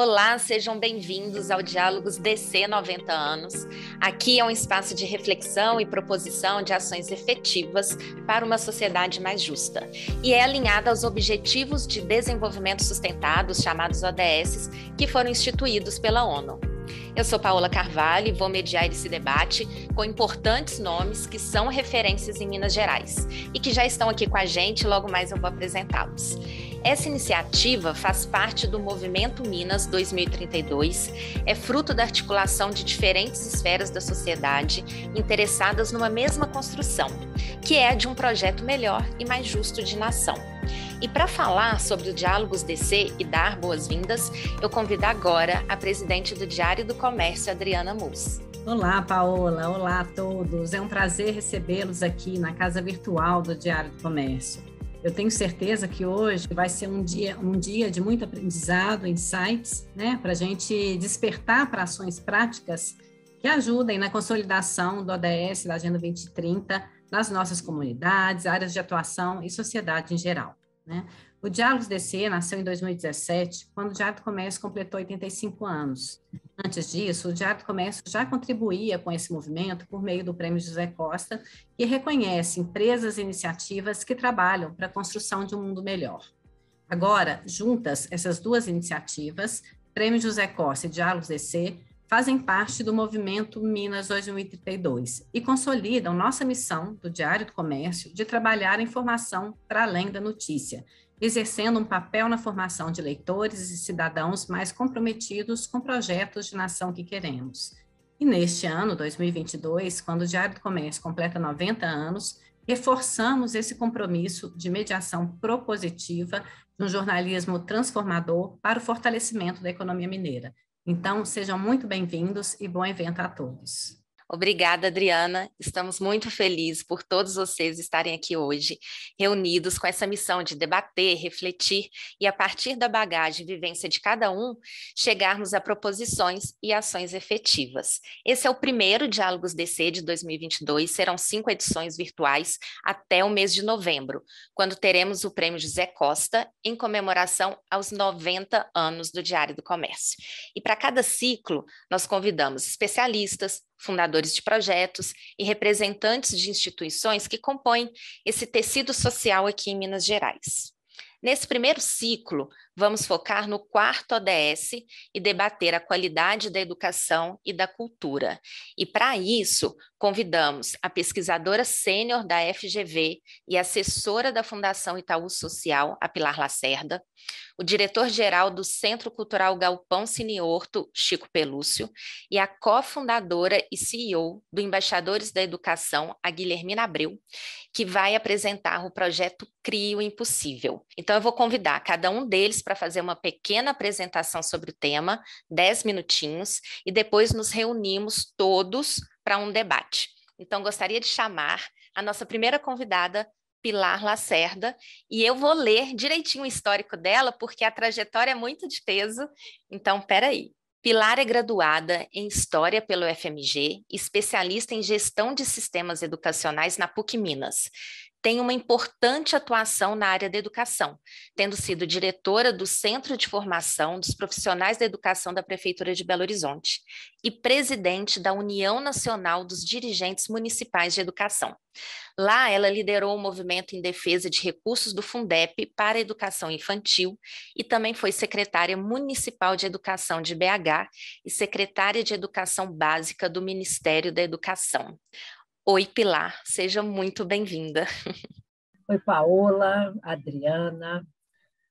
Olá, sejam bem-vindos ao Diálogos DC 90 anos. Aqui é um espaço de reflexão e proposição de ações efetivas para uma sociedade mais justa e é alinhada aos Objetivos de Desenvolvimento Sustentados, chamados ODS, que foram instituídos pela ONU. Eu sou Paola Carvalho e vou mediar esse debate com importantes nomes que são referências em Minas Gerais e que já estão aqui com a gente, logo mais eu vou apresentá-los. Essa iniciativa faz parte do Movimento Minas 2032, é fruto da articulação de diferentes esferas da sociedade interessadas numa mesma construção, que é a de um projeto melhor e mais justo de nação. E para falar sobre o Diálogos DC e dar boas-vindas, eu convido agora a presidente do Diário do Comércio, Adriana Mus. Olá, Paola. Olá a todos. É um prazer recebê-los aqui na casa virtual do Diário do Comércio. Eu tenho certeza que hoje vai ser um dia de muito aprendizado, insights, né, para a gente despertar para ações práticas que ajudem na consolidação do ODS, da Agenda 2030, nas nossas comunidades, áreas de atuação e sociedade em geral, né? O Diálogos DC nasceu em 2017, quando o Diário do Comércio completou 85 anos. Antes disso, o Diário do Comércio já contribuía com esse movimento por meio do Prêmio José Costa, que reconhece empresas e iniciativas que trabalham para a construção de um mundo melhor. Agora, juntas, essas duas iniciativas, Prêmio José Costa e Diálogos DC, fazem parte do Movimento Minas 2032 e consolidam nossa missão do Diário do Comércio de trabalhar a informação para além da notícia, exercendo um papel na formação de leitores e cidadãos mais comprometidos com projetos de nação que queremos. E neste ano, 2022, quando o Diário do Comércio completa 90 anos, reforçamos esse compromisso de mediação propositiva de um jornalismo transformador para o fortalecimento da economia mineira. Então, sejam muito bem-vindos e bom evento a todos. Obrigada, Adriana. Estamos muito felizes por todos vocês estarem aqui hoje, reunidos com essa missão de debater, refletir e, a partir da bagagem e vivência de cada um, chegarmos a proposições e ações efetivas. Esse é o primeiro Diálogos DC de 2022, serão 5 edições virtuais até o mês de novembro, quando teremos o Prêmio José Costa em comemoração aos 90 anos do Diário do Comércio. E para cada ciclo, nós convidamos especialistas, fundadores de projetos e representantes de instituições que compõem esse tecido social aqui em Minas Gerais. Nesse primeiro ciclo, vamos focar no 4º ODS e debater a qualidade da educação e da cultura. E, para isso, convidamos a pesquisadora sênior da FGV e assessora da Fundação Itaú Social, a Pilar Lacerda, o diretor-geral do Centro Cultural Galpão Cine Horto, Chico Pelúcio, e a cofundadora e CEO do Embaixadores da Educação, a Guilhermina Abreu, que vai apresentar o projeto Crie o Impossível. Então, eu vou convidar cada um deles para fazer uma pequena apresentação sobre o tema, 10 minutinhos, e depois nos reunimos todos para um debate. Então, gostaria de chamar a nossa primeira convidada, Pilar Lacerda, e eu vou ler direitinho o histórico dela, porque a trajetória é muito de peso, então, peraí. Pilar é graduada em História pelo FMG, especialista em Gestão de Sistemas Educacionais na PUC Minas. Tem uma importante atuação na área da educação, tendo sido diretora do Centro de Formação dos Profissionais da Educação da Prefeitura de Belo Horizonte e presidente da União Nacional dos Dirigentes Municipais de Educação. Lá, ela liderou o movimento em defesa de recursos do Fundep para a educação infantil e também foi secretária municipal de educação de BH e secretária de educação básica do Ministério da Educação. Oi, Pilar, seja muito bem-vinda. Oi, Paola, Adriana,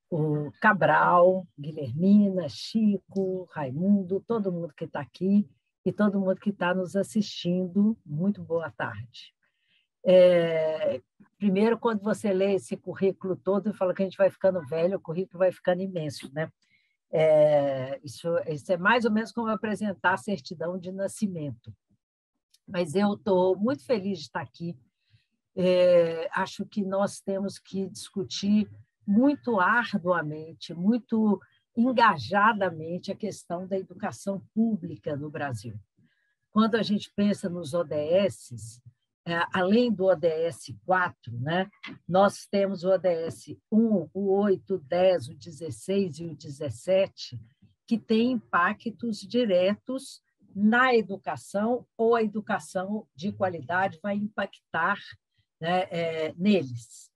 o Cabral, Guilhermina, Chico, Raimundo, todo mundo que está aqui e todo mundo que está nos assistindo, muito boa tarde. Primeiro, quando você lê esse currículo todo, fala que a gente vai ficando velho, o currículo vai ficando imenso, né? Isso é mais ou menos como apresentar a certidão de nascimento. Mas eu estou muito feliz de estar aqui. Acho que nós temos que discutir muito arduamente, muito engajadamente a questão da educação pública no Brasil. Quando a gente pensa nos ODS, além do ODS 4, né, nós temos o ODS 1, o 8, o 10, o 16 e o 17, que tem impactos diretos na educação, ou a educação de qualidade vai impactar, né, neles.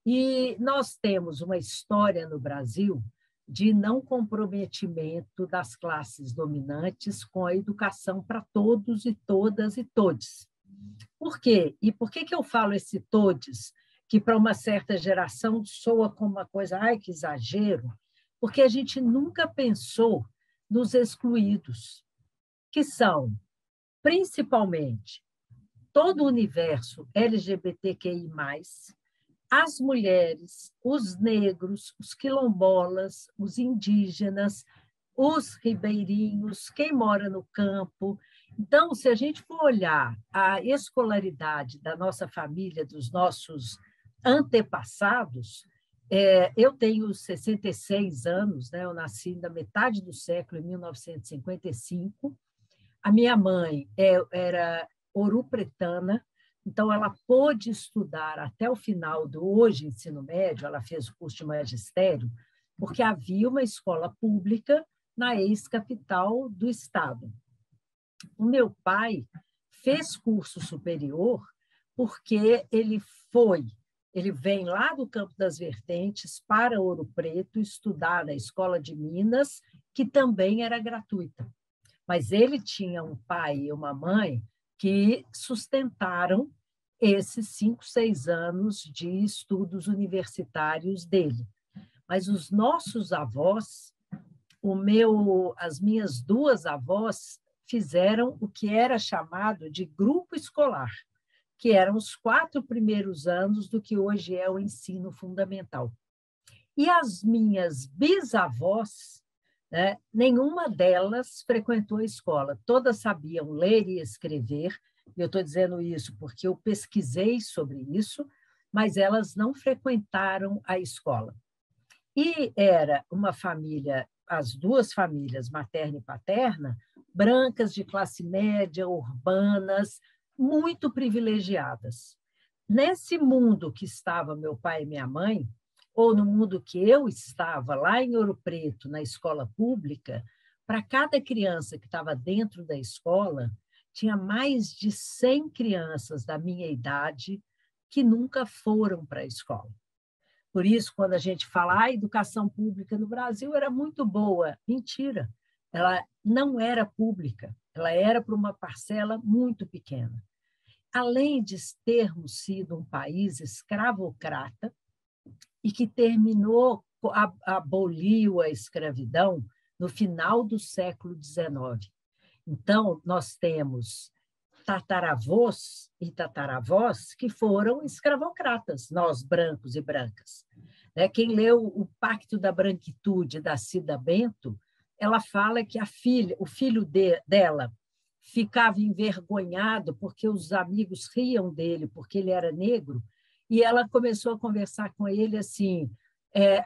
E nós temos uma história no Brasil de não comprometimento das classes dominantes com a educação para todos e todas e todes. Por quê? E por que eu falo esse todes, que para uma certa geração soa como uma coisa, ai, que exagero? Porque a gente nunca pensou nos excluídos, que são, principalmente, todo o universo LGBTQI+, as mulheres, os negros, os quilombolas, os indígenas, os ribeirinhos, quem mora no campo. Então, se a gente for olhar a escolaridade da nossa família, dos nossos antepassados, eu tenho 66 anos, né? Eu nasci na metade do século, em 1955. A minha mãe era ouro-pretana, então ela pôde estudar até o final do hoje ensino médio, ela fez o curso de magistério, porque havia uma escola pública na ex-capital do estado. O meu pai fez curso superior porque ele vem lá do Campo das Vertentes para Ouro Preto estudar na Escola de Minas, que também era gratuita. Mas ele tinha um pai e uma mãe que sustentaram esses 5, 6 anos de estudos universitários dele. Mas os nossos avós, as minhas 2 avós, fizeram o que era chamado de grupo escolar, que eram os 4 primeiros anos do que hoje é o ensino fundamental. E as minhas bisavós, né, nenhuma delas frequentou a escola. Todas sabiam ler e escrever, e eu estou dizendo isso porque eu pesquisei sobre isso, mas elas não frequentaram a escola. E era uma família, as 2 famílias, materna e paterna, brancas de classe média, urbanas, muito privilegiadas. Nesse mundo que estava meu pai e minha mãe, ou no mundo que eu estava, lá em Ouro Preto, na escola pública, para cada criança que estava dentro da escola, tinha mais de 100 crianças da minha idade que nunca foram para a escola. Por isso, quando a gente fala a educação pública no Brasil era muito boa, mentira. Ela não era pública, ela era para uma parcela muito pequena. Além de termos sido um país escravocrata e que aboliu a escravidão no final do século XIX. Então, nós temos tataravós e tataravós que foram escravocratas, nós brancos e brancas. Quem leu o Pacto da Branquitude, da Cida Bento, ela fala que o filho dela ficava envergonhado porque os amigos riam dele, porque ele era negro, e ela começou a conversar com ele assim,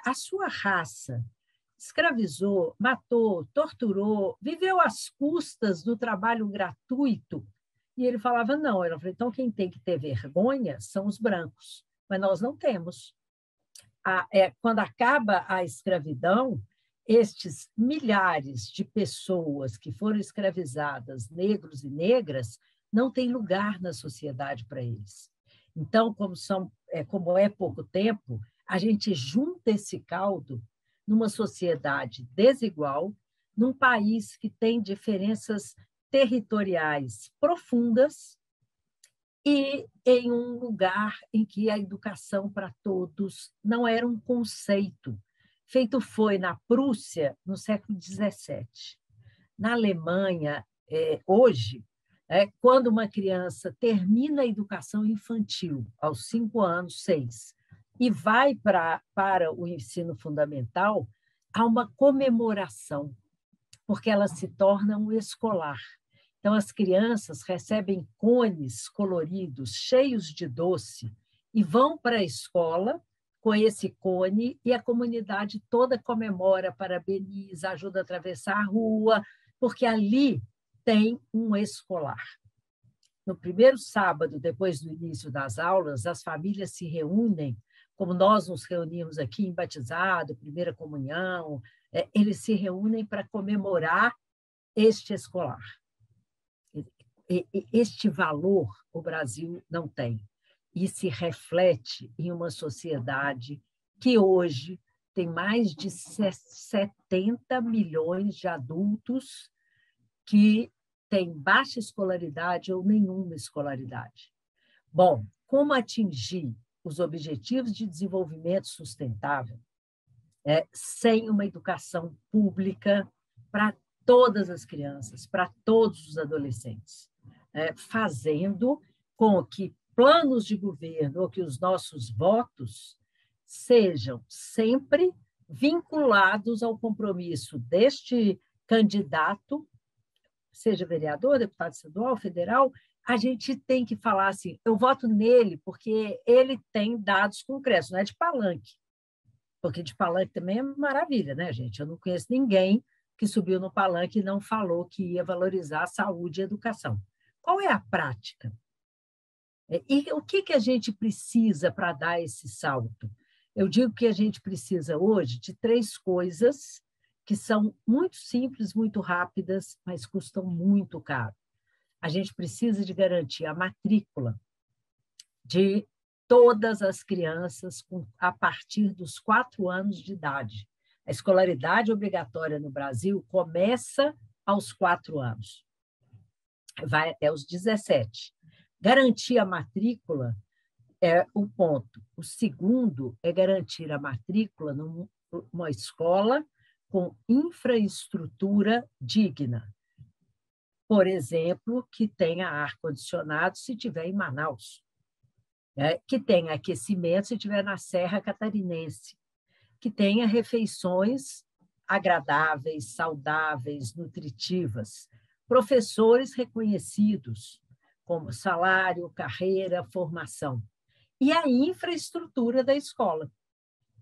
a sua raça escravizou, matou, torturou, viveu às custas do trabalho gratuito. E ele falava, não. Ela falou, então quem tem que ter vergonha são os brancos, mas nós não temos. Quando acaba a escravidão, estes milhares de pessoas que foram escravizadas, negros e negras, não têm lugar na sociedade para eles. Então, como é pouco tempo, a gente junta esse caldo numa sociedade desigual, num país que tem diferenças territoriais profundas e em um lugar em que a educação para todos não era um conceito. Feito foi na Prússia, no século XVII. Na Alemanha, hoje, quando uma criança termina a educação infantil, aos 5 anos, 6, e vai para o ensino fundamental, há uma comemoração, porque ela se torna um escolar. Então, as crianças recebem cones coloridos, cheios de doce, e vão para a escola com esse cone, e a comunidade toda comemora, parabeniza, ajuda a atravessar a rua, porque ali tem um escolar. No primeiro sábado, depois do início das aulas, as famílias se reúnem como nós nos reunimos aqui em batizado, primeira comunhão, eles se reúnem para comemorar este escolar. Este valor o Brasil não tem, e se reflete em uma sociedade que hoje tem mais de 70 milhões de adultos que têm baixa escolaridade ou nenhuma escolaridade. Bom, como atingir os Objetivos de Desenvolvimento Sustentável sem uma educação pública para todas as crianças, para todos os adolescentes, fazendo com que planos de governo ou que os nossos votos sejam sempre vinculados ao compromisso deste candidato, seja vereador, deputado estadual, federal. A gente tem que falar assim, eu voto nele porque ele tem dados concretos, não é de palanque, porque de palanque também é maravilha, né, gente? Eu não conheço ninguém que subiu no palanque e não falou que ia valorizar a saúde e a educação. Qual é a prática? E o que a gente precisa para dar esse salto? Eu digo que a gente precisa hoje de 3 coisas que são muito simples, muito rápidas, mas custam muito caro. A gente precisa de garantir a matrícula de todas as crianças a partir dos 4 anos de idade. A escolaridade obrigatória no Brasil começa aos 4 anos, vai até os 17. Garantir a matrícula é o ponto. O segundo é garantir a matrícula numa escola com infraestrutura digna. Por exemplo, que tenha ar-condicionado se tiver em Manaus, que tenha aquecimento se tiver na Serra Catarinense, que tenha refeições agradáveis, saudáveis, nutritivas, professores reconhecidos, como salário, carreira, formação, e a infraestrutura da escola.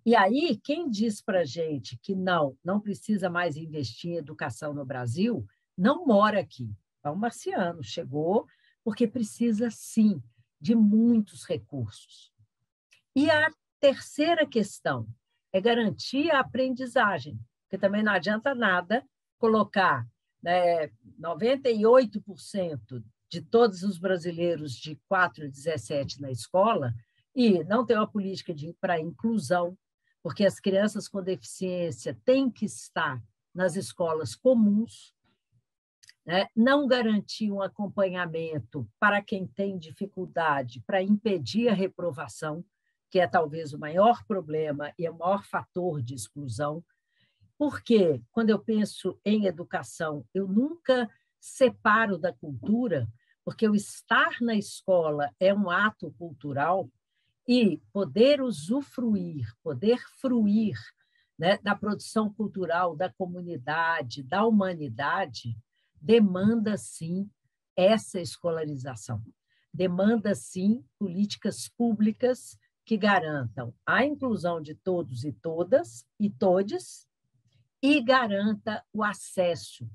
E aí, quem diz para a gente que não precisa mais investir em educação no Brasil, não mora aqui. É um marciano, chegou porque precisa, sim, de muitos recursos. E a terceira questão é garantir a aprendizagem, porque também não adianta nada colocar 98% de todos os brasileiros de 4 a 17 na escola e não ter uma política para inclusão, porque as crianças com deficiência têm que estar nas escolas comuns, não garantir um acompanhamento para quem tem dificuldade, para impedir a reprovação, que é talvez o maior problema e o maior fator de exclusão. Porque, quando eu penso em educação, eu nunca separo da cultura, porque o estar na escola é um ato cultural e poder usufruir, poder fruir da produção cultural da comunidade, da humanidade, demanda, sim, essa escolarização. Demanda, sim, políticas públicas que garantam a inclusão de todos e todas e todes e garanta o acesso,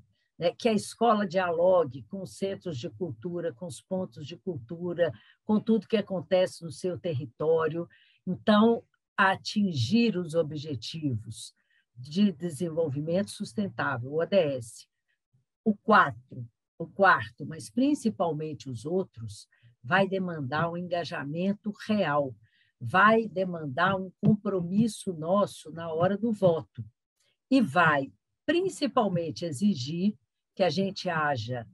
que a escola dialogue com os centros de cultura, com os pontos de cultura, com tudo que acontece no seu território. Então, atingir os objetivos de desenvolvimento sustentável, o ODS. O quarto, mas principalmente os outros, vai demandar um engajamento real, vai demandar um compromisso nosso na hora do voto e vai, principalmente, exigir que a gente haja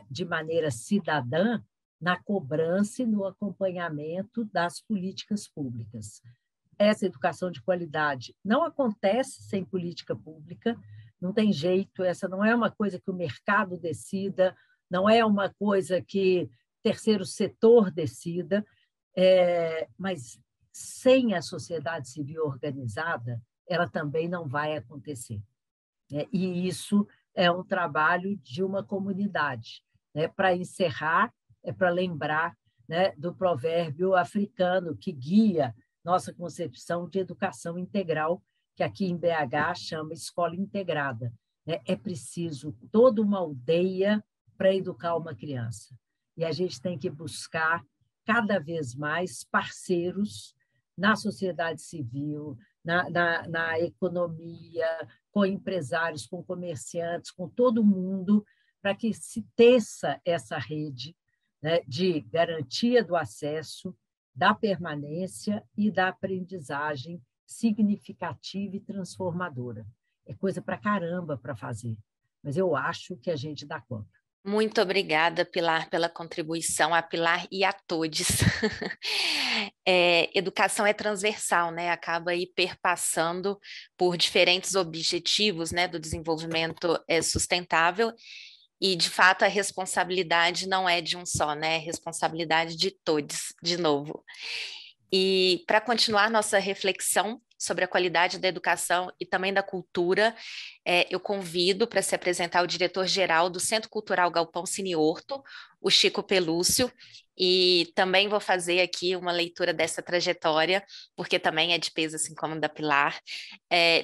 de maneira cidadã na cobrança e no acompanhamento das políticas públicas. Essa educação de qualidade não acontece sem política pública, não tem jeito, essa não é uma coisa que o mercado decida, não é uma coisa que terceiro setor decida, mas sem a sociedade civil organizada, ela também não vai acontecer. E isso é um trabalho de uma comunidade. Para encerrar, para lembrar do provérbio africano que guia nossa concepção de educação integral, que aqui em BH chama escola integrada. É preciso toda uma aldeia para educar uma criança. E a gente tem que buscar cada vez mais parceiros na sociedade civil, na economia, com empresários, com comerciantes, com todo mundo, para que se teça essa rede, né, de garantia do acesso, da permanência e da aprendizagem significativa e transformadora. É coisa para caramba para fazer, mas eu acho que a gente dá conta. Muito obrigada, Pilar, pela contribuição, a Pilar e a todos. Educação é transversal, né? Acaba aí perpassando por diferentes objetivos, né, do desenvolvimento sustentável, e, de fato, a responsabilidade não é de um só, né? É responsabilidade de todos, de novo. E para continuar nossa reflexão sobre a qualidade da educação e também da cultura, eu convido para se apresentar o diretor-geral do Centro Cultural Galpão Cine Horto, o Chico Pelúcio, e também vou fazer aqui uma leitura dessa trajetória, porque também é de peso, assim como da Pilar.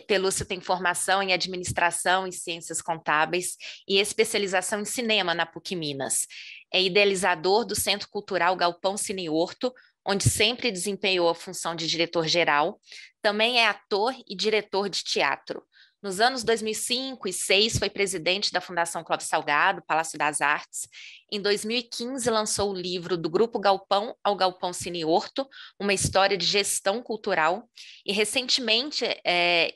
Pelúcio tem formação em administração e ciências contábeis e especialização em cinema na PUC Minas. É idealizador do Centro Cultural Galpão Cine Horto, onde sempre desempenhou a função de diretor-geral. Também é ator e diretor de teatro. Nos anos 2005 e 2006, foi presidente da Fundação Clóvis Salgado, Palácio das Artes. Em 2015, lançou o livro Do Grupo Galpão ao Galpão Cine Horto, uma história de gestão cultural. E, recentemente,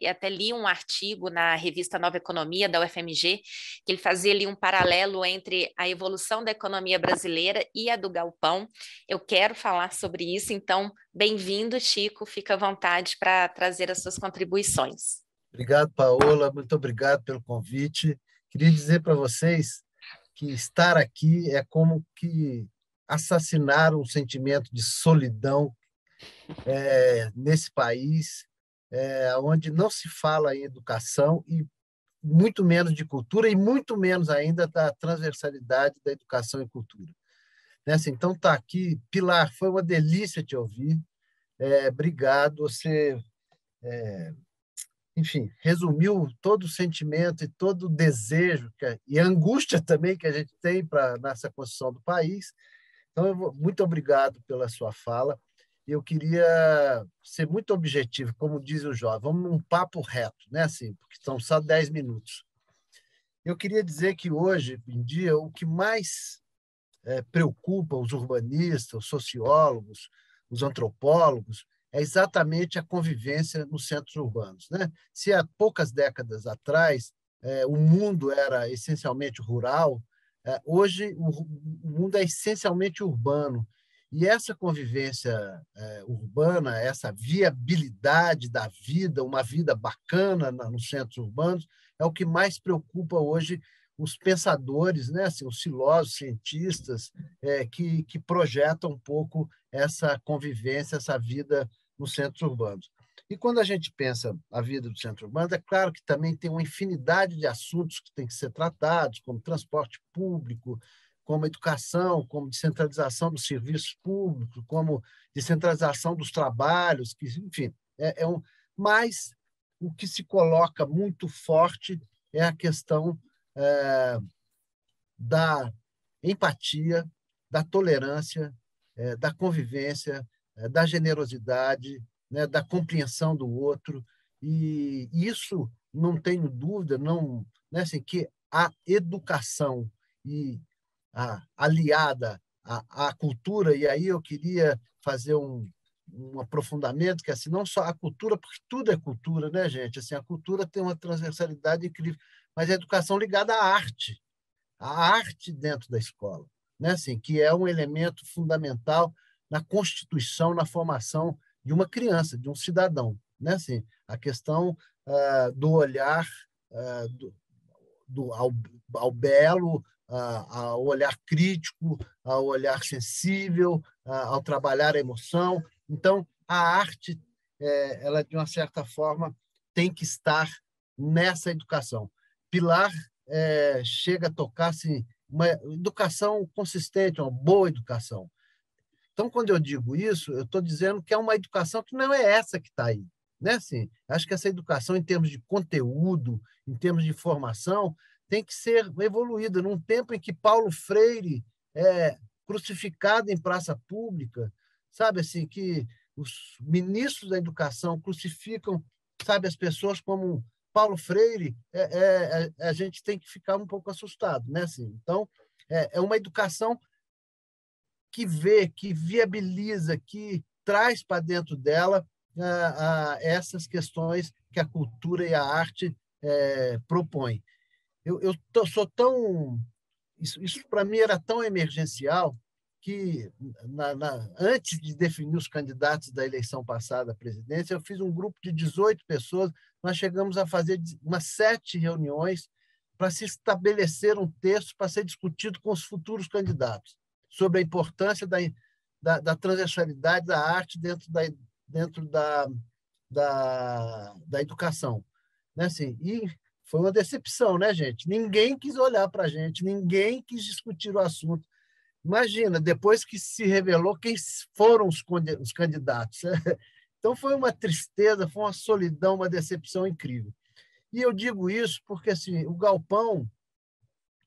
até li um artigo na revista Nova Economia, da UFMG, que ele fazia ali um paralelo entre a evolução da economia brasileira e a do galpão. Eu quero falar sobre isso, então, bem-vindo, Chico. Fica à vontade para trazer as suas contribuições. Obrigado, Paola. Muito obrigado pelo convite. Queria dizer para vocês que estar aqui é como que assassinar um sentimento de solidão nesse país, onde não se fala em educação e muito menos de cultura e muito menos ainda da transversalidade da educação e cultura. Então, está aqui. Pilar, foi uma delícia te ouvir. Obrigado. Você... enfim, resumiu todo o sentimento e todo o desejo e a angústia também que a gente tem nessa construção do país. Então, muito obrigado pela sua fala. Eu queria ser muito objetivo, como diz o jovem, vamos num papo reto, né? Assim, porque são só 10 minutos. Eu queria dizer que hoje em dia o que mais preocupa os urbanistas, os sociólogos, os antropólogos, é exatamente a convivência nos centros urbanos, né? Se há poucas décadas atrás o mundo era essencialmente rural, hoje o mundo é essencialmente urbano. E essa convivência urbana, essa viabilidade da vida, uma vida bacana nos centros urbanos, é o que mais preocupa hoje os pensadores, né? Assim, os filósofos, cientistas, que projetam um pouco essa convivência, essa vida nos centros urbanos. E quando a gente pensa a vida do centro urbano, é claro que também tem uma infinidade de assuntos que têm que ser tratados, como transporte público, como educação, como descentralização dos serviços públicos, como descentralização dos trabalhos, que, enfim, mas o que se coloca muito forte é a questão da empatia, da tolerância, da convivência, da generosidade, né, da compreensão do outro. E isso, não tenho dúvida, né, assim, que a educação aliada à cultura, e aí eu queria fazer um aprofundamento, que assim, não só a cultura, porque tudo é cultura, né, gente? Assim, a cultura tem uma transversalidade incrível, mas a educação ligada à arte dentro da escola, né? Assim, que é um elemento fundamental na constituição, na formação de uma criança, de um cidadão, né? Assim, a questão do olhar ao belo, ao olhar crítico, ao olhar sensível, ao trabalhar a emoção. Então, a arte, ela, de uma certa forma, tem que estar nessa educação. Pilar chega a tocar assim, uma educação consistente, uma boa educação. Então, quando eu digo isso, eu estou dizendo que é uma educação que não é essa que está aí. Né? Assim, acho que essa educação, em termos de conteúdo, em termos de formação, tem que ser evoluída. Num tempo em que Paulo Freire é crucificado em praça pública, sabe assim, que os ministros da educação crucificam, sabe, as pessoas como Paulo Freire, a gente tem que ficar um pouco assustado, né? Assim, então, é uma educação que vê, que viabiliza, que traz para dentro dela essas questões que a cultura e a arte propõem. Sou tão... Isso para mim era tão emergencial que, antes de definir os candidatos da eleição passada à presidência, eu fiz um grupo de 18 pessoas, nós chegamos a fazer umas 7 reuniões para se estabelecer um texto para ser discutido com os futuros candidatos, sobre a importância da transversalidade da arte dentro da educação. Né? Assim, e foi uma decepção, né, gente? Ninguém quis olhar para a gente, ninguém quis discutir o assunto. Imagina, depois que se revelou quem foram os candidatos. Então, foi uma tristeza, foi uma solidão, uma decepção incrível. E eu digo isso porque assim, o Galpão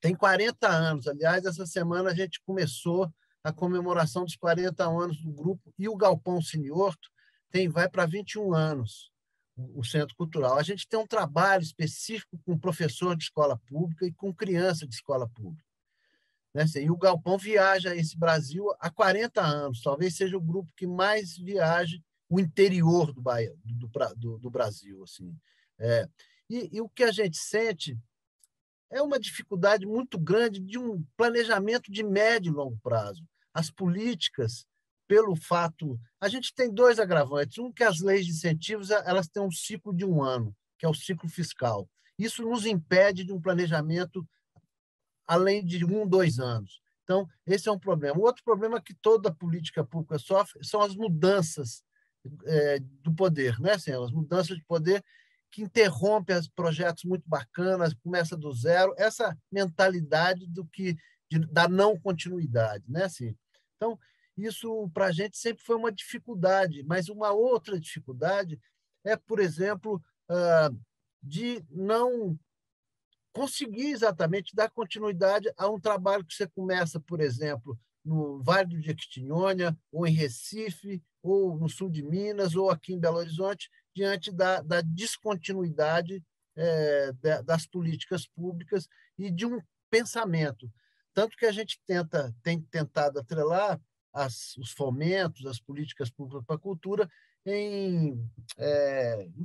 tem 40 anos. Aliás, essa semana a gente começou a comemoração dos 40 anos do grupo, e o Galpão Siniorto vai para 21 anos, o Centro Cultural. A gente tem um trabalho específico com professor de escola pública e com criança de escola pública. Né? E o Galpão viaja esse Brasil há 40 anos, talvez seja o grupo que mais viaje o interior do Brasil. Assim. E o que a gente sente é uma dificuldade muito grande de um planejamento de médio e longo prazo. As políticas, pelo fato... A gente tem 2 agravantes. Um, que as leis de incentivos elas têm um ciclo de 1 ano, que é o ciclo fiscal. Isso nos impede de um planejamento além de 1, 2 anos. Então, esse é um problema. O outro problema que toda política pública sofre são as mudanças do poder, né? Assim, as mudanças de poder que interrompem os projetos muito bacanas, começa do zero, essa mentalidade da não continuidade. Né? Assim, então, isso para a gente sempre foi uma dificuldade, mas uma outra dificuldade é, por exemplo, de não conseguir exatamente dar continuidade a um trabalho que você começa, por exemplo, no Vale do Jequitinhonha, ou em Recife, ou no sul de Minas, ou aqui em Belo Horizonte, diante da descontinuidade das políticas públicas e de um pensamento. Tanto que a gente tem tentado atrelar os fomentos, as políticas públicas para a cultura em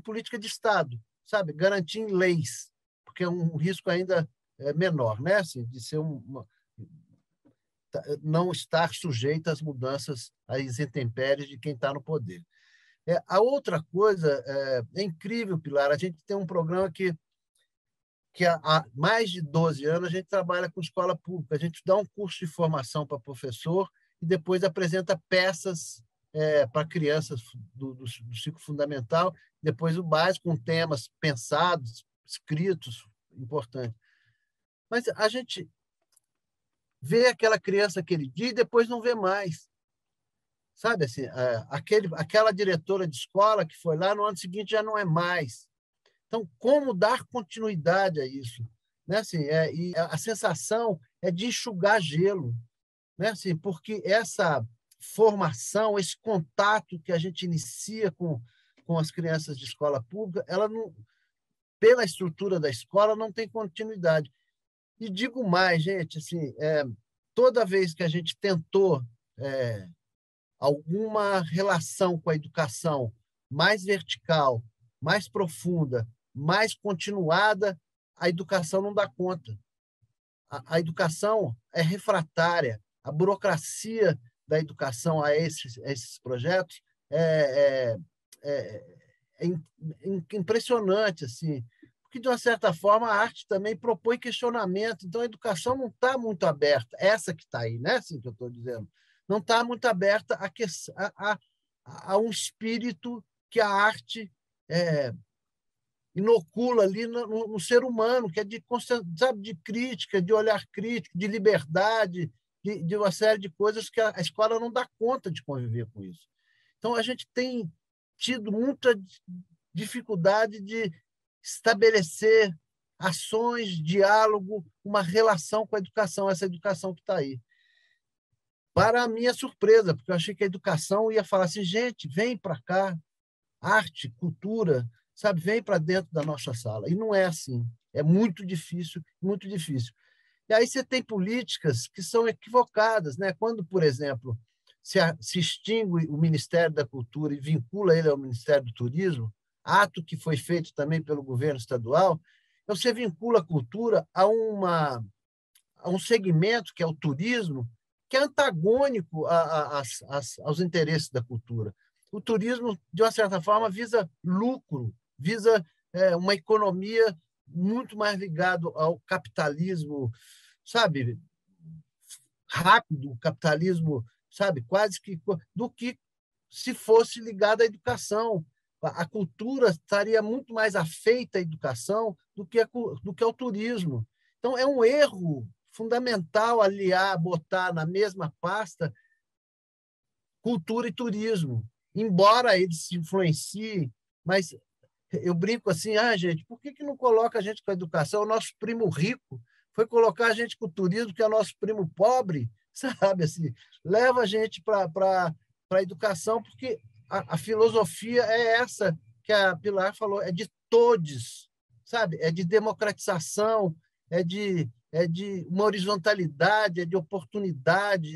política de Estado, sabe? Garantir em leis, porque é um risco ainda menor, né? Assim, de ser não estar sujeito às mudanças, às intempéries de quem está no poder. A outra coisa é incrível, Pilar, a gente tem um programa que há mais de 12 anos a gente trabalha com escola pública, a gente dá um curso de formação para professor e depois apresenta peças para crianças do ciclo fundamental, depois o básico, com temas pensados, escritos, importantes. Mas a gente vê aquela criança aquele dia e depois não vê mais. Sabe, assim, aquela diretora de escola que foi lá, no ano seguinte já não é mais. Então, como dar continuidade a isso? Né? Assim, e a sensação é de enxugar gelo, né? Assim, porque essa formação, esse contato que a gente inicia com as crianças de escola pública, ela não, pela estrutura da escola, não tem continuidade. E digo mais, gente, assim, toda vez que a gente tentou alguma relação com a educação mais vertical, mais profunda, mais continuada, a educação não dá conta. A educação é refratária. A burocracia da educação a esses projetos é impressionante, assim, porque, de uma certa forma, a arte também propõe questionamento. Então, a educação não está muito aberta, essa que está aí, né? Assim que eu estou dizendo, não está muito aberta a um espírito que a arte inocula ali no ser humano, que é de crítica, de olhar crítico, de liberdade, de uma série de coisas que a escola não dá conta de conviver com isso. Então, a gente tem tido muita dificuldade de estabelecer ações, diálogo, uma relação com a educação, essa educação que está aí. para a minha surpresa, porque eu achei que a educação ia falar assim, gente, vem para cá, arte, cultura, sabe, vem para dentro da nossa sala. E não é assim. É muito difícil, muito difícil. E aí você tem políticas que são equivocadas, né? Quando, por exemplo, se extingue o Ministério da Cultura e vincula ele ao Ministério do Turismo, ato que foi feito também pelo governo estadual, então você vincula a cultura a um segmento, que é o turismo, que é antagônico aos interesses da cultura. O turismo, de uma certa forma, visa lucro, visa uma economia muito mais ligada ao capitalismo, sabe, rápido, o capitalismo, sabe, quase que do que se fosse ligado à educação. A cultura estaria muito mais afeita à educação do que ao turismo. Então, é um erro fundamental botar na mesma pasta cultura e turismo, embora eles se influenciem, mas eu brinco assim, gente, por que não coloca a gente com a educação? O nosso primo rico foi colocar a gente com o turismo, que é o nosso primo pobre, sabe? Assim, leva a gente para a educação, porque a filosofia é essa que a Pilar falou, é de todos, sabe? É de democratização, é de uma horizontalidade, é de oportunidade,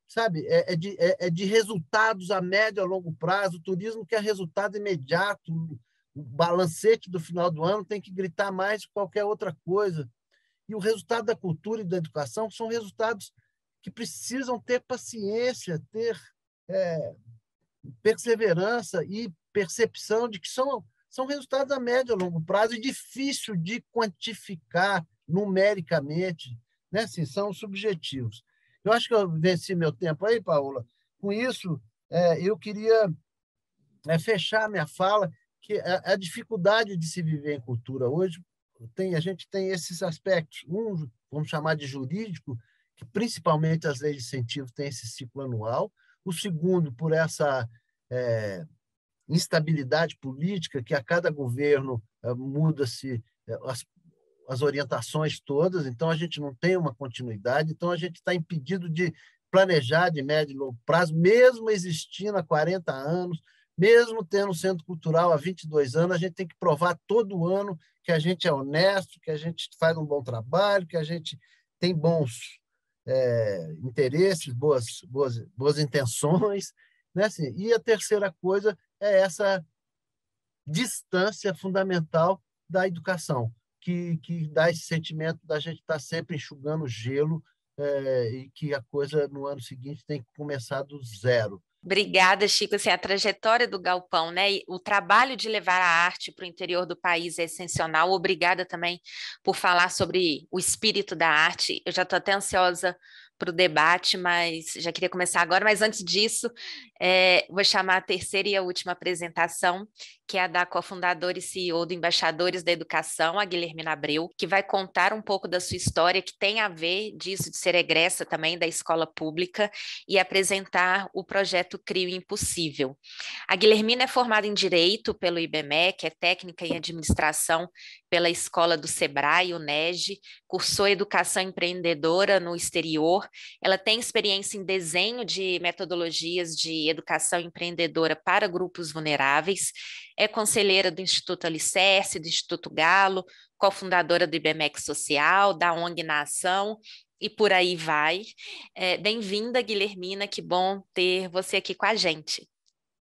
sabe? É de resultados a médio e a longo prazo. O turismo quer resultado imediato, o balancete do final do ano tem que gritar mais que qualquer outra coisa. E o resultado da cultura e da educação são resultados que precisam ter paciência, ter perseverança e percepção de que são resultados a médio e a longo prazo e difícil de quantificar numericamente, né? Assim, são subjetivos. Eu acho que eu venci meu tempo aí, Paola. Com isso, eu queria fechar minha fala, que a dificuldade de se viver em cultura hoje, a gente tem esses aspectos. Um, vamos chamar de jurídico, que principalmente as leis de incentivo têm esse ciclo anual. O segundo, por essa instabilidade política, que a cada governo muda-se as orientações todas, então a gente não tem uma continuidade, então a gente está impedido de planejar de médio e longo prazo, mesmo existindo há 40 anos, mesmo tendo um centro cultural há 22 anos, a gente tem que provar todo ano que a gente é honesto, que a gente faz um bom trabalho, que a gente tem bons interesses, boas intenções, né? Assim, e a terceira coisa é essa distância fundamental da educação, que dá esse sentimento da gente estar sempre enxugando gelo e que a coisa no ano seguinte tem que começar do zero. Obrigada, Chico. Assim, a trajetória do Galpão, né? E o trabalho de levar a arte para o interior do país é excepcional. Obrigada também por falar sobre o espírito da arte. Eu já estou até ansiosa para o debate, mas já queria começar agora. Mas antes disso, vou chamar a terceira e a última apresentação, que é a da cofundadora e CEO do Embaixadores da Educação, a Guilhermina Abreu, que vai contar um pouco da sua história, que tem a ver disso de ser egressa também da escola pública, e apresentar o projeto Crio Impossível. A Guilhermina é formada em Direito pelo IBMEC, é técnica em Administração pela Escola do Sebrae, UNEG, cursou Educação Empreendedora no exterior. Ela tem experiência em desenho de metodologias de educação empreendedora para grupos vulneráveis, é conselheira do Instituto Alicerce, do Instituto Galo, cofundadora do IBMEC Social, da ONG Na Ação, e por aí vai. Bem-vinda, Guilhermina, que bom ter você aqui com a gente.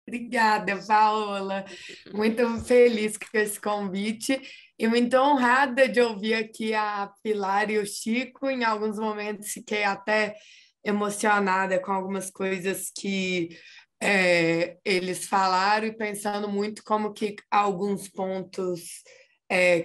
Obrigada, Paola. Muito feliz com esse convite e muito honrada de ouvir aqui a Pilar e o Chico. Em alguns momentos fiquei até emocionada com algumas coisas que eles falaram e pensando muito como que alguns pontos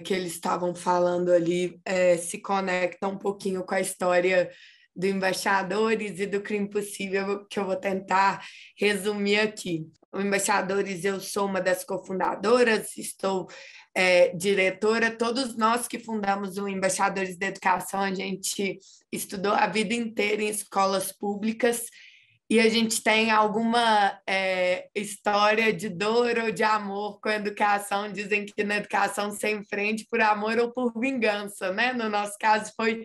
que eles estavam falando ali se conectam um pouquinho com a história do Embaixadores e do Crio Impossível, que eu vou tentar resumir aqui. O Embaixadores, eu sou uma das cofundadoras, estou diretora. Todos nós que fundamos o Embaixadores da Educação, a gente estudou a vida inteira em escolas públicas e a gente tem alguma história de dor ou de amor com a educação. Dizem que na educação se enfrente por amor ou por vingança, né? No nosso caso foi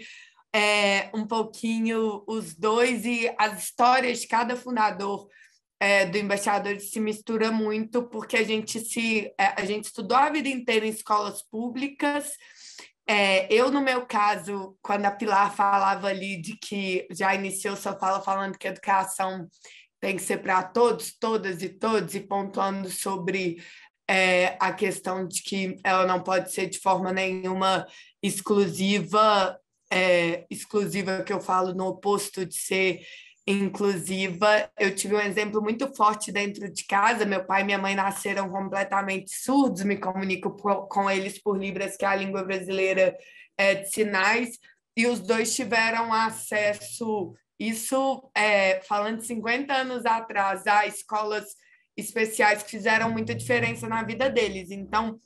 um pouquinho os dois e as histórias de cada fundador do Embaixador se mistura muito, porque a gente estudou a vida inteira em escolas públicas. Eu, no meu caso, quando a Pilar falava ali de que já iniciou sua fala falando que a educação tem que ser para todos, todas e todos, e pontuando sobre a questão de que ela não pode ser de forma nenhuma exclusiva, que eu falo no oposto de ser inclusiva. Eu tive um exemplo muito forte dentro de casa. Meu pai e minha mãe nasceram completamente surdos, me comunico com eles por Libras, que é a língua brasileira de sinais, e os dois tiveram acesso, isso falando de 50 anos atrás, a escolas especiais que fizeram muita diferença na vida deles. Então,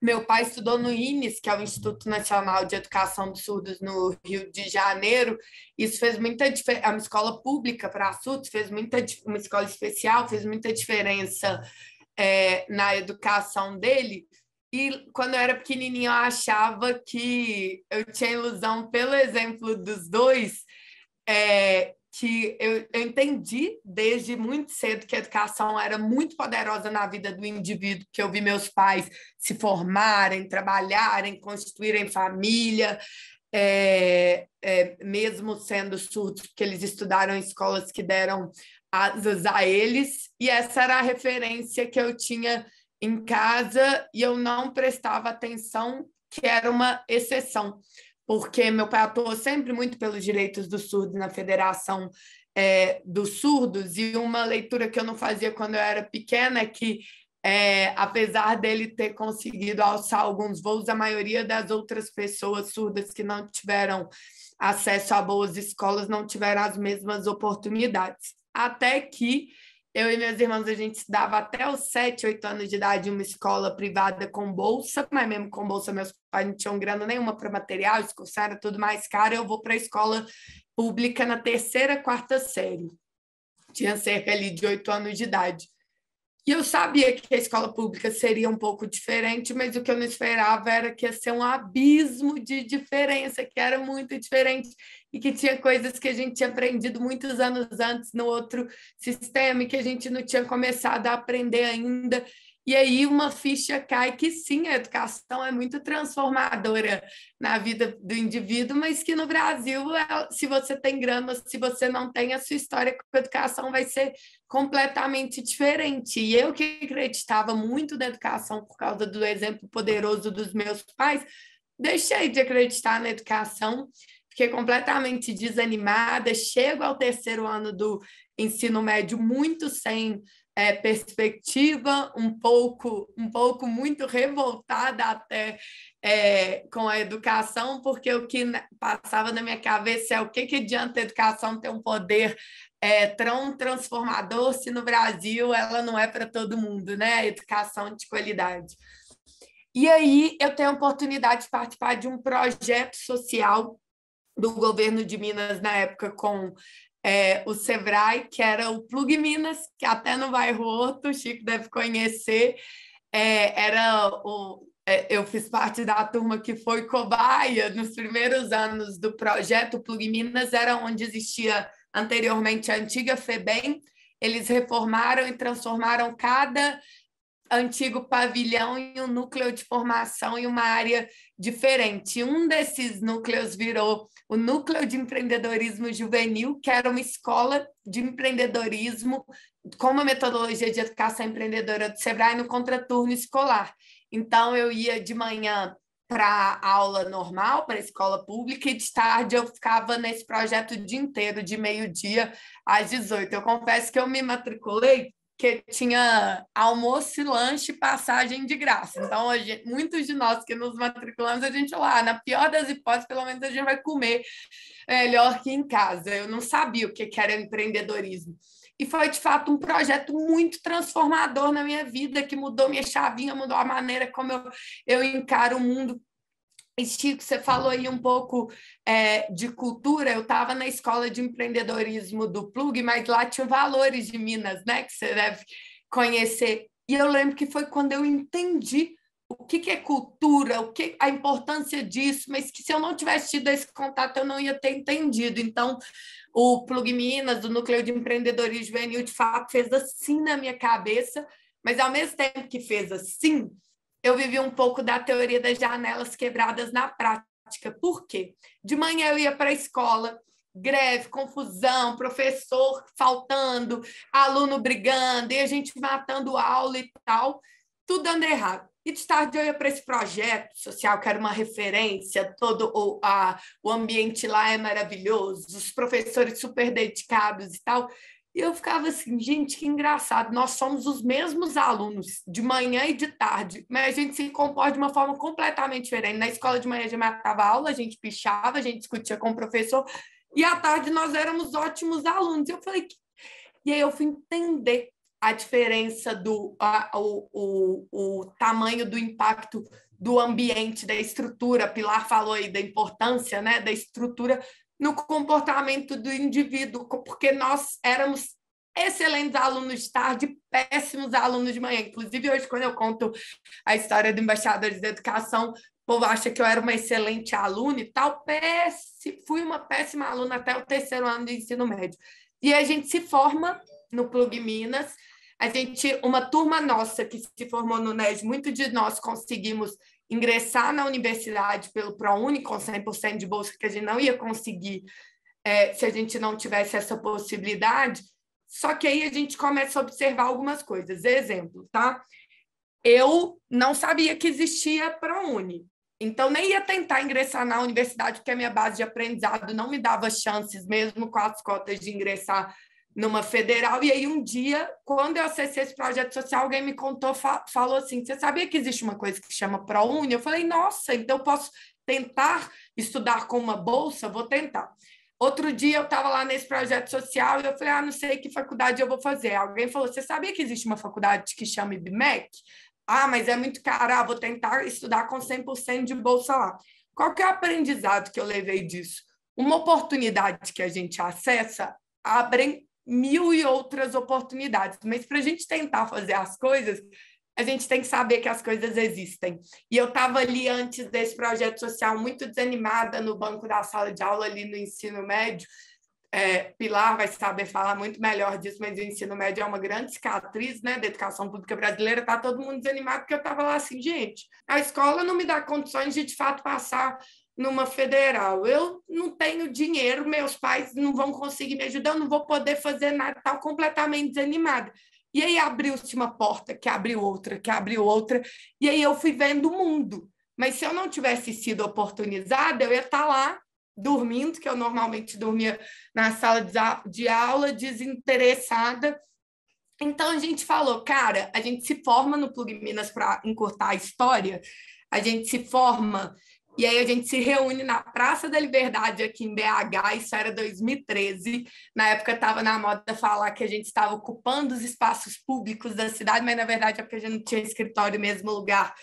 meu pai estudou no INES, que é o Instituto Nacional de Educação dos Surdos, no Rio de Janeiro. Isso fez muita diferença. É uma escola pública para surdos, uma escola especial, fez muita diferença na educação dele. E quando eu era pequenininha, eu achava que eu tinha ilusão, pelo exemplo dos dois, que eu entendi desde muito cedo que a educação era muito poderosa na vida do indivíduo, que eu vi meus pais se formarem, trabalharem, constituírem família, mesmo sendo surdos, porque eles estudaram em escolas que deram asas a eles, e essa era a referência que eu tinha em casa, e eu não prestava atenção que era uma exceção, porque meu pai atuou sempre muito pelos direitos dos surdos na Federação dos Surdos, e uma leitura que eu não fazia quando eu era pequena é que, apesar dele ter conseguido alçar alguns voos, a maioria das outras pessoas surdas que não tiveram acesso a boas escolas não tiveram as mesmas oportunidades. Até que eu e meus irmãos, a gente estudava até os 7, 8 anos de idade em uma escola privada com bolsa, mas mesmo com bolsa meus pais não tinham grana nenhuma para material, excursão era tudo mais caro. Eu vou para a escola pública na 3ª, 4ª série. Tinha cerca ali de 8 anos de idade. E eu sabia que a escola pública seria um pouco diferente, mas o que eu não esperava era que ia ser um abismo de diferença, que era muito diferente e que tinha coisas que a gente tinha aprendido muitos anos antes no outro sistema e que a gente não tinha começado a aprender ainda. E aí uma ficha cai que sim, a educação é muito transformadora na vida do indivíduo, mas que no Brasil, se você tem grana, se você não tem, a sua história com a educação vai ser completamente diferente. E eu que acreditava muito na educação por causa do exemplo poderoso dos meus pais, deixei de acreditar na educação, fiquei completamente desanimada, chego ao 3º ano do ensino médio muito sem perspectiva, um pouco muito revoltada até com a educação, porque o que passava na minha cabeça é o que adianta a educação ter um poder tão transformador se no Brasil ela não é para todo mundo, né? A educação de qualidade. E aí eu tenho a oportunidade de participar de um projeto social do governo de Minas na época com o Sebrae, que era o Plug Minas, que até no bairro Horto, o Chico deve conhecer. Eu fiz parte da turma que foi cobaia nos primeiros anos do projeto. O Plug Minas era onde existia anteriormente a antiga FEBEM. Eles reformaram e transformaram cada antigo pavilhão em um núcleo de formação em uma área diferente. Um desses núcleos virou o Núcleo de Empreendedorismo Juvenil, que era uma escola de empreendedorismo com uma metodologia de educação empreendedora do Sebrae no contraturno escolar. Então, eu ia de manhã para a aula normal, para a escola pública, e de tarde eu ficava nesse projeto o dia inteiro, de meio-dia às 18. Eu confesso que eu me matriculei que tinha almoço e lanche e passagem de graça. Então, muitos de nós que nos matriculamos, a gente lá, na pior das hipóteses, pelo menos a gente vai comer melhor que em casa. Eu não sabia o que era empreendedorismo. E foi, de fato, um projeto muito transformador na minha vida, que mudou minha chavinha, mudou a maneira como eu encaro o mundo. E, Chico, você falou aí um pouco de cultura. Eu estava na escola de empreendedorismo do Plug, mas lá tinha Valores de Minas, né, que você deve conhecer. E eu lembro que foi quando eu entendi o que é cultura, a importância disso, mas que se eu não tivesse tido esse contato, eu não ia ter entendido. Então, o Plug Minas, do Núcleo de Empreendedorismo Juvenil, de fato, fez assim na minha cabeça, mas ao mesmo tempo que fez assim, eu vivi um pouco da teoria das janelas quebradas na prática. Por quê? De manhã eu ia para a escola, greve, confusão, professor faltando, aluno brigando, e a gente matando aula e tal, tudo dando errado. E de tarde eu ia para esse projeto social, que era uma referência, todo o ambiente lá é maravilhoso, os professores super dedicados e tal. E eu ficava assim, gente, que engraçado, nós somos os mesmos alunos, de manhã e de tarde, mas a gente se comporta de uma forma completamente diferente. Na escola de manhã a gente matava aula, a gente pichava, a gente discutia com o professor, e à tarde nós éramos ótimos alunos. Eu falei, e aí eu fui entender a diferença o tamanho do impacto do ambiente, da estrutura. A Pilar falou aí da importância, né, da estrutura no comportamento do indivíduo, porque nós éramos excelentes alunos de tarde, péssimos alunos de manhã. Inclusive, hoje, quando eu conto a história do Embaixadores da Educação, o povo acha que eu era uma excelente aluna e tal. Fui uma péssima aluna até o 3º ano do ensino médio. E a gente se forma no Plug Minas. Uma turma nossa que se formou no NED, muitos de nós conseguimos ingressar na universidade pelo ProUni com 100% de bolsa, que a gente não ia conseguir se a gente não tivesse essa possibilidade. Só que aí a gente começa a observar algumas coisas. Exemplo, tá? Eu não sabia que existia ProUni, então nem ia tentar ingressar na universidade, porque a minha base de aprendizado não me dava chances, mesmo com as cotas, de ingressar numa federal. E aí um dia, quando eu acessei esse projeto social, alguém me contou, falou assim, você sabia que existe uma coisa que chama ProUni? Eu falei, nossa, então eu posso tentar estudar com uma bolsa? Vou tentar. Outro dia eu estava lá nesse projeto social e eu falei, não sei que faculdade eu vou fazer. Alguém falou, você sabia que existe uma faculdade que chama IBMEC? Mas é muito caro, vou tentar estudar com 100% de bolsa lá. Qual que é o aprendizado que eu levei disso? Uma oportunidade que a gente acessa abre 1000 e outras oportunidades, mas para a gente tentar fazer as coisas, a gente tem que saber que as coisas existem. E eu estava ali antes desse projeto social muito desanimada no banco da sala de aula ali no ensino médio. Pilar vai saber falar muito melhor disso, mas o ensino médio é uma grande cicatriz, né, da educação pública brasileira. Está todo mundo desanimado, porque eu estava lá assim, gente, a escola não me dá condições de fato passar numa federal, eu não tenho dinheiro, meus pais não vão conseguir me ajudar, eu não vou poder fazer nada, estava completamente desanimada. E aí abriu-se uma porta, que abriu outra, e aí eu fui vendo o mundo. Mas se eu não tivesse sido oportunizada, eu ia estar lá dormindo, que eu normalmente dormia na sala de aula, desinteressada. Então a gente falou, cara, a gente se forma no Plug Minas para encurtar a história, a gente se forma e aí a gente se reúne na Praça da Liberdade aqui em BH, isso era 2013. Na época estava na moda falar que a gente estava ocupando os espaços públicos da cidade, mas na verdade é porque a gente não tinha escritório mesmo lugar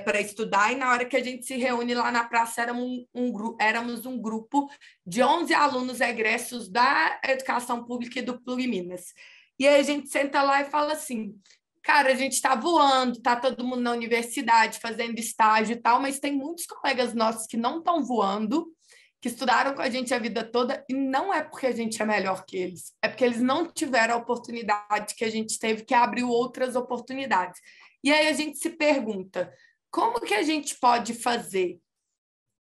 para estudar. E na hora que a gente se reúne lá na praça, éramos um grupo de 11 alunos egressos da educação pública e do Plug Minas. E aí a gente senta lá e fala assim, cara, a gente está voando, está todo mundo na universidade fazendo estágio e tal, mas tem muitos colegas nossos que não estão voando, que estudaram com a gente a vida toda, e não é porque a gente é melhor que eles, é porque eles não tiveram a oportunidade que a gente teve, que abriu outras oportunidades. E aí a gente se pergunta, como que a gente pode fazer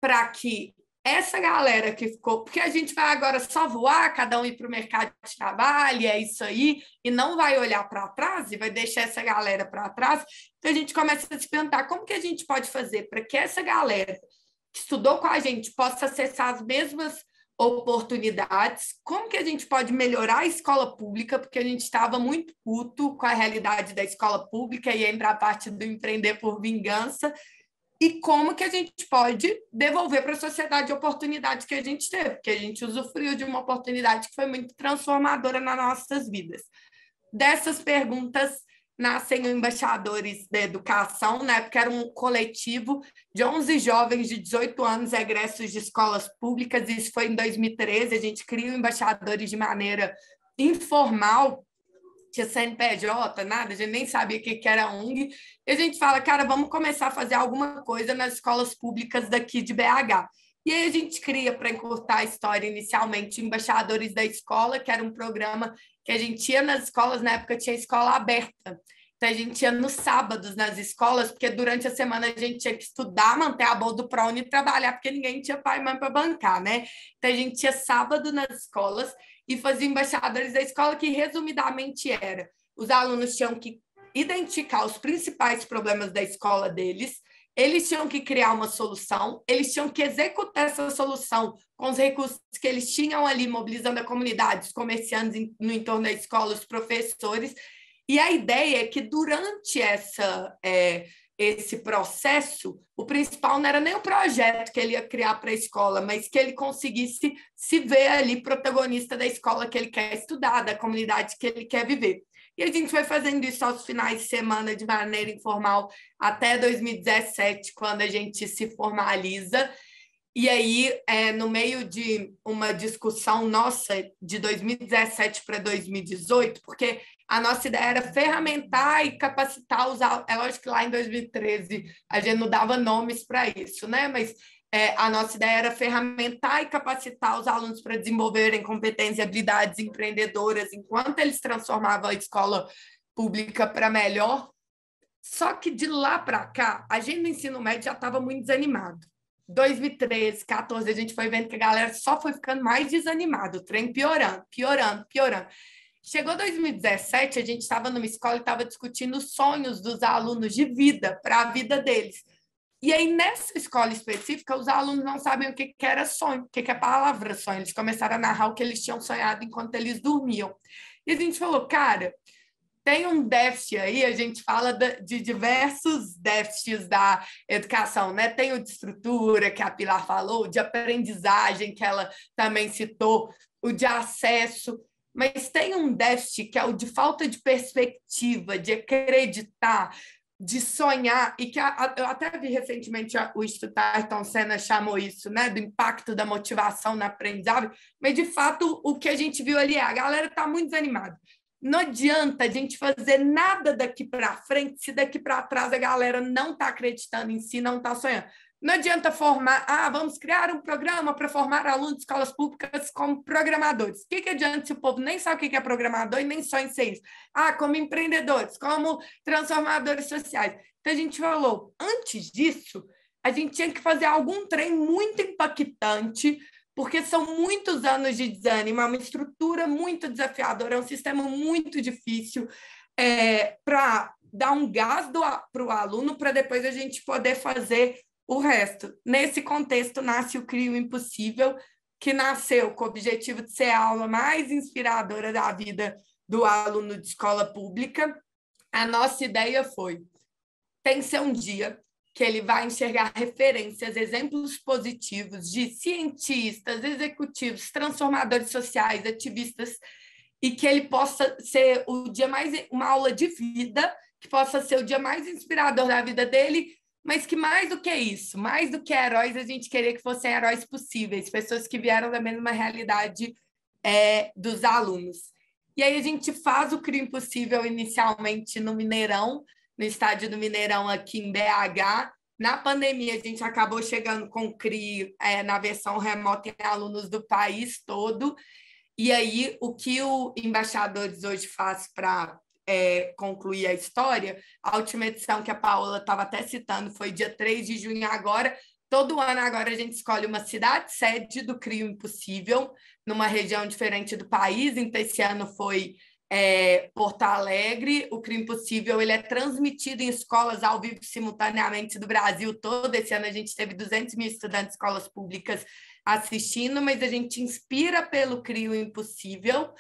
para que essa galera que ficou... Porque a gente vai agora só voar, cada um ir para o mercado de trabalho, é isso aí, e não vai olhar para trás e vai deixar essa galera para trás. Então, a gente começa a se perguntar como que a gente pode fazer para que essa galera que estudou com a gente possa acessar as mesmas oportunidades, como que a gente pode melhorar a escola pública, porque a gente estava muito puto com a realidade da escola pública e entra a parte do empreender por vingança, e como que a gente pode devolver para a sociedade a oportunidade que a gente teve, porque a gente usufruiu de uma oportunidade que foi muito transformadora nas nossas vidas. Dessas perguntas nascem os Embaixadores da Educação, na época era um coletivo de 11 jovens de 18 anos egressos de escolas públicas, e isso foi em 2013, a gente cria o Embaixadores de maneira informal, tinha CNPJ, nada, a gente nem sabia o que era ONG. E a gente fala, cara, vamos começar a fazer alguma coisa nas escolas públicas daqui de BH. E aí a gente cria, para encurtar a história, inicialmente, Embaixadores da Escola, que era um programa que a gente ia nas escolas, na época tinha escola aberta. Então, a gente ia nos sábados nas escolas, porque durante a semana a gente tinha que estudar, manter a bolsa do ProUni e trabalhar, porque ninguém tinha pai e mãe para bancar, né? Então, a gente ia sábado nas escolas e fazia Embaixadores da Escola, que resumidamente era: os alunos tinham que identificar os principais problemas da escola deles, eles tinham que criar uma solução, eles tinham que executar essa solução com os recursos que eles tinham ali, mobilizando a comunidade, os comerciantes no entorno da escola, os professores. E a ideia é que durante esse processo, o principal não era nem o projeto que ele ia criar para a escola, mas que ele conseguisse se ver ali protagonista da escola que ele quer estudar, da comunidade que ele quer viver. E a gente foi fazendo isso aos finais de semana de maneira informal até 2017, quando a gente se formaliza. E aí, no meio de uma discussão nossa de 2017 para 2018, porque a nossa ideia era ferramentar e capacitar os alunos. É lógico que lá em 2013 a gente não dava nomes para isso, né? Mas a nossa ideia era ferramentar e capacitar os alunos para desenvolverem competências e habilidades empreendedoras enquanto eles transformavam a escola pública para melhor. Só que de lá para cá, a gente no ensino médio já estava muito desanimado. 2013, 2014, a gente foi vendo que a galera só foi ficando mais desanimada, o trem piorando. Chegou 2017, a gente estava numa escola e estava discutindo os sonhos dos alunos de vida, para a vida deles. E aí, nessa escola específica, os alunos não sabem o que era sonho, o que é a palavra sonho. Eles começaram a narrar o que eles tinham sonhado enquanto eles dormiam. E a gente falou, cara, tem um déficit aí, a gente fala de diversos déficits da educação, né? Tem o de estrutura, que a Pilar falou, o de aprendizagem, que ela também citou, o de acesso, mas tem um déficit que é o de falta de perspectiva, de acreditar, de sonhar, e que eu até vi recentemente o Instituto Ayrton Senna chamou isso, né, do impacto da motivação na aprendizagem, mas de fato o que a gente viu ali a galera está muito desanimada. Não adianta a gente fazer nada daqui para frente se daqui para trás a galera não está acreditando em si, não está sonhando. Não adianta formar, vamos criar um programa para formar alunos de escolas públicas como programadores. O que adianta se o povo nem sabe o que é programador e nem sonha em ser isso? Como empreendedores, como transformadores sociais. Então, a gente falou, antes disso, a gente tinha que fazer algum trem muito impactante, porque são muitos anos de desânimo, é uma estrutura muito desafiadora, é um sistema muito difícil para dar um gás para o aluno, para depois a gente poder fazer o resto. Nesse contexto, nasce o CRI o Impossível, que nasceu com o objetivo de ser a aula mais inspiradora da vida do aluno de escola pública. A nossa ideia foi, tem que ser um dia que ele vai enxergar referências, exemplos positivos de cientistas, executivos, transformadores sociais, ativistas, e que ele possa ser o dia mais, uma aula de vida, que possa ser o dia mais inspirador da vida dele, mas que mais do que isso, mais do que heróis, a gente queria que fossem heróis possíveis, pessoas que vieram da mesma realidade dos alunos. E aí a gente faz o CRI Impossível inicialmente no Mineirão, no estádio do Mineirão aqui em BH. Na pandemia, a gente acabou chegando com o CRI na versão remota em alunos do país todo. E aí, o que o Embaixadores hoje faz para concluir a história, a última edição que a Paola estava até citando foi dia 3 de junho agora. Todo ano agora a gente escolhe uma cidade sede do CRI Impossível, numa região diferente do país. Então, esse ano foi Porto Alegre. O CRI Impossível ele é transmitido em escolas ao vivo simultaneamente do Brasil todo. Esse ano a gente teve 200 mil estudantes de escolas públicas assistindo, mas a gente inspira pelo CRI Impossível,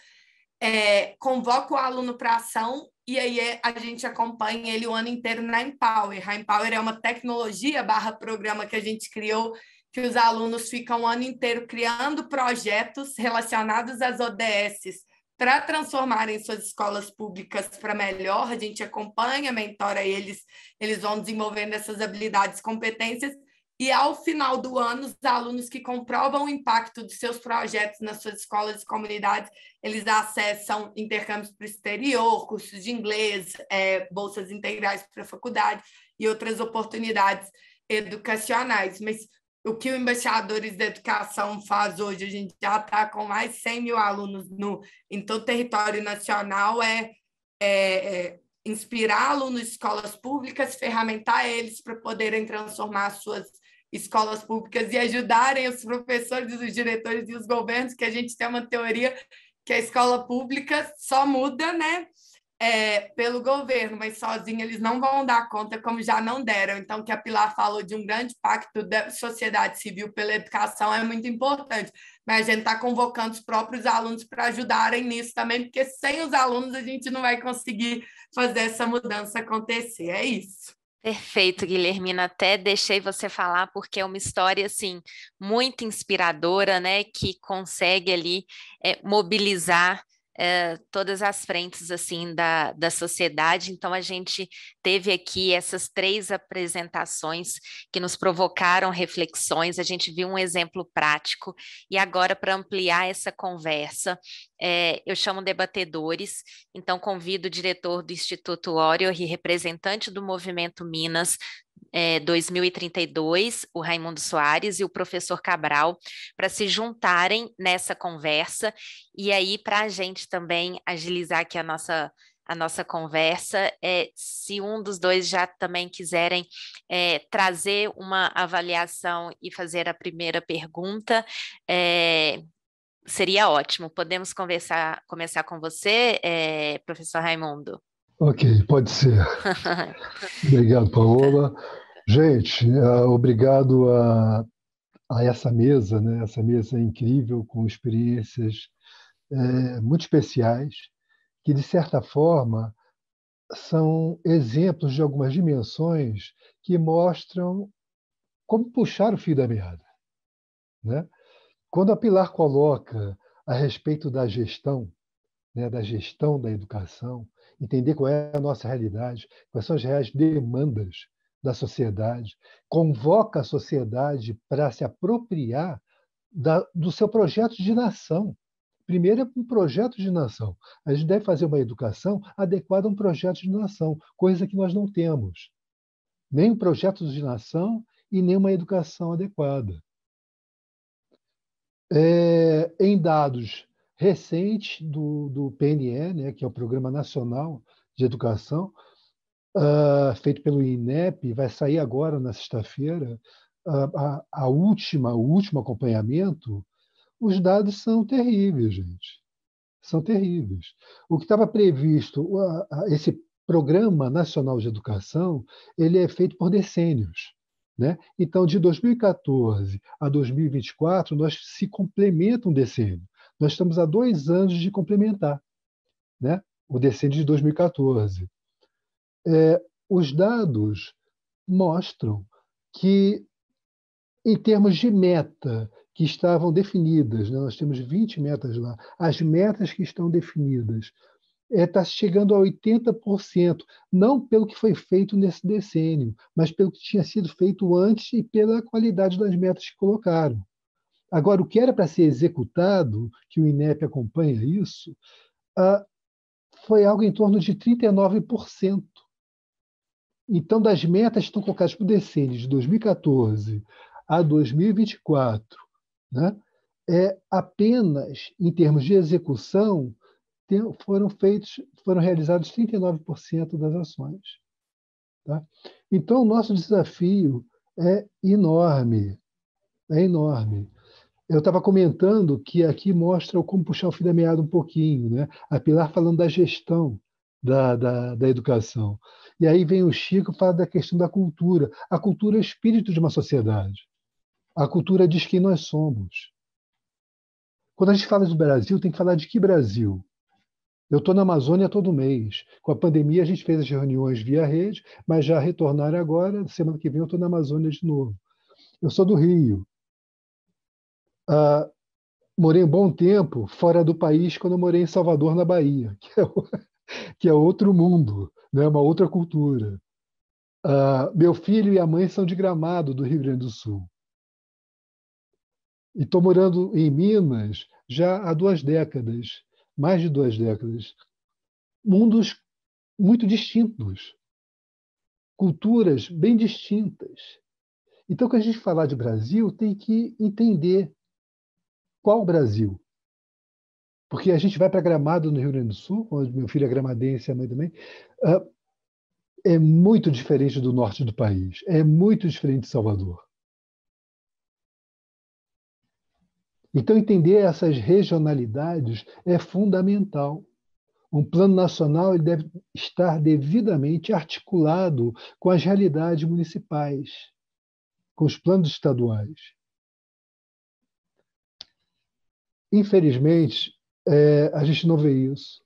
convoca o aluno para ação e aí a gente acompanha ele o ano inteiro na Empower. A Empower é uma tecnologia /programa que a gente criou, que os alunos ficam o ano inteiro criando projetos relacionados às ODS para transformarem suas escolas públicas para melhor. A gente acompanha, mentora eles vão desenvolvendo essas habilidades, competências, E, ao final do ano, os alunos que comprovam o impacto dos seus projetos nas suas escolas e comunidades, eles acessam intercâmbios para o exterior, cursos de inglês, bolsas integrais para a faculdade e outras oportunidades educacionais. Mas o que o Embaixadores da Educação faz hoje, a gente já está com mais de 100 mil alunos em todo o território nacional, inspirar alunos de escolas públicas, ferramentar eles para poderem transformar suas escolas públicas e ajudarem os professores, os diretores e os governos, que a gente tem uma teoria que a escola pública só muda, né, pelo governo, mas sozinho eles não vão dar conta, como já não deram. Então, que a Pilar falou de um grande pacto da sociedade civil pela educação é muito importante, mas a gente está convocando os próprios alunos para ajudarem nisso também, porque sem os alunos a gente não vai conseguir fazer essa mudança acontecer. É isso. Perfeito, Guilhermina. Até deixei você falar porque é uma história assim muito inspiradora, né? Que consegue ali mobilizar todas as frentes assim da sociedade. Então a gente teve aqui essas 3 apresentações que nos provocaram reflexões. A gente viu um exemplo prático e agora, para ampliar essa conversa, eu chamo debatedores. Então convido o diretor do Instituto Orior e representante do Movimento Minas 2032, o Raimundo Soares e o professor Cabral, para se juntarem nessa conversa. E aí, para a gente também agilizar aqui a nossa conversa, se um dos dois já também quiserem trazer uma avaliação e fazer a primeira pergunta, seria ótimo. Podemos começar com você, professor Raimundo? Ok, pode ser. Obrigado, Paola. Gente, obrigado a essa mesa, né? Essa mesa incrível, com experiências muito especiais, que, de certa forma, são exemplos de algumas dimensões que mostram como puxar o fio da meada, né? Quando a Pilar coloca a respeito da gestão, né, da gestão da educação, entender qual é a nossa realidade, quais são as reais demandas da sociedade, convoca a sociedade para se apropriar do seu projeto de nação. Primeiro é um projeto de nação. A gente deve fazer uma educação adequada a um projeto de nação, coisa que nós não temos. Nem um projeto de nação e nem uma educação adequada. Em dados recentes do PNE, né, que é o Programa Nacional de Educação, feito pelo INEP, vai sair agora na sexta-feira, o último acompanhamento. Os dados são terríveis, gente. São terríveis. O que estava previsto, esse Programa Nacional de Educação, ele é feito por decênios, né? Então, de 2014 a 2024, nós se complementa um decênio. Nós estamos há 2 anos de complementar, né, o decênio de 2014. Os dados mostram que, em termos de meta que estavam definidas, né, nós temos 20 metas lá, as metas que estão definidas está chegando a 80%, não pelo que foi feito nesse decênio, mas pelo que tinha sido feito antes e pela qualidade das metas que colocaram. Agora, o que era para ser executado, que o INEP acompanha isso, foi algo em torno de 39%. Então, das metas que estão colocadas para o decênio de 2014 a 2024, né, apenas em termos de execução, foram realizados 39% das ações. Tá? Então, o nosso desafio é enorme. É enorme. Eu estava comentando que aqui mostra como puxar o fio da meada um pouquinho, né? A Pilar falando da gestão da educação. E aí vem o Chico falando da questão da cultura. A cultura é o espírito de uma sociedade. A cultura diz quem nós somos. Quando a gente fala do Brasil, tem que falar de que Brasil? Eu estou na Amazônia todo mês. Com a pandemia, a gente fez as reuniões via rede, mas já retornaram agora. Semana que vem eu estou na Amazônia de novo. Eu sou do Rio. Morei um bom tempo fora do país quando eu morei em Salvador, na Bahia, que é outro mundo, né? Uma outra cultura. Meu filho e a mãe são de Gramado, do Rio Grande do Sul. E estou morando em Minas já há 2 décadas, mais de 2 décadas. Mundos muito distintos, culturas bem distintas. Então, quando a gente falar de Brasil, tem que entender qual Brasil. Porque a gente vai para Gramado, no Rio Grande do Sul, onde meu filho é gramadense e a mãe também, é muito diferente do norte do país, é muito diferente de Salvador. Então, entender essas regionalidades é fundamental. Um plano nacional ele deve estar devidamente articulado com as realidades municipais, com os planos estaduais. Infelizmente, a gente não vê isso.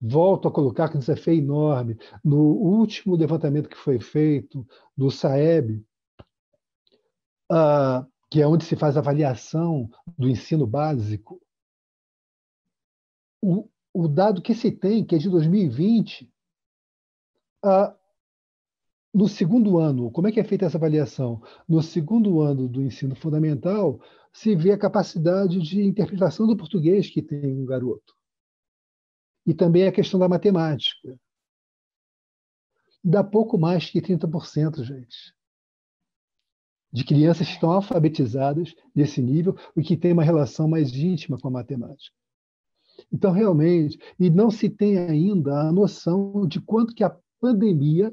Volto a colocar que o desafio é enorme. No último levantamento que foi feito do SAEB, que é onde se faz a avaliação do ensino básico, o dado que se tem, que é de 2020, no segundo ano, como é que é feita essa avaliação? No segundo ano do ensino fundamental, se vê a capacidade de interpretação do português que tem um garoto. E também a questão da matemática. Dá pouco mais que 30%, gente, de crianças que estão alfabetizadas nesse nível e que têm uma relação mais íntima com a matemática. Então, realmente, e não se tem ainda a noção de quanto que a pandemia,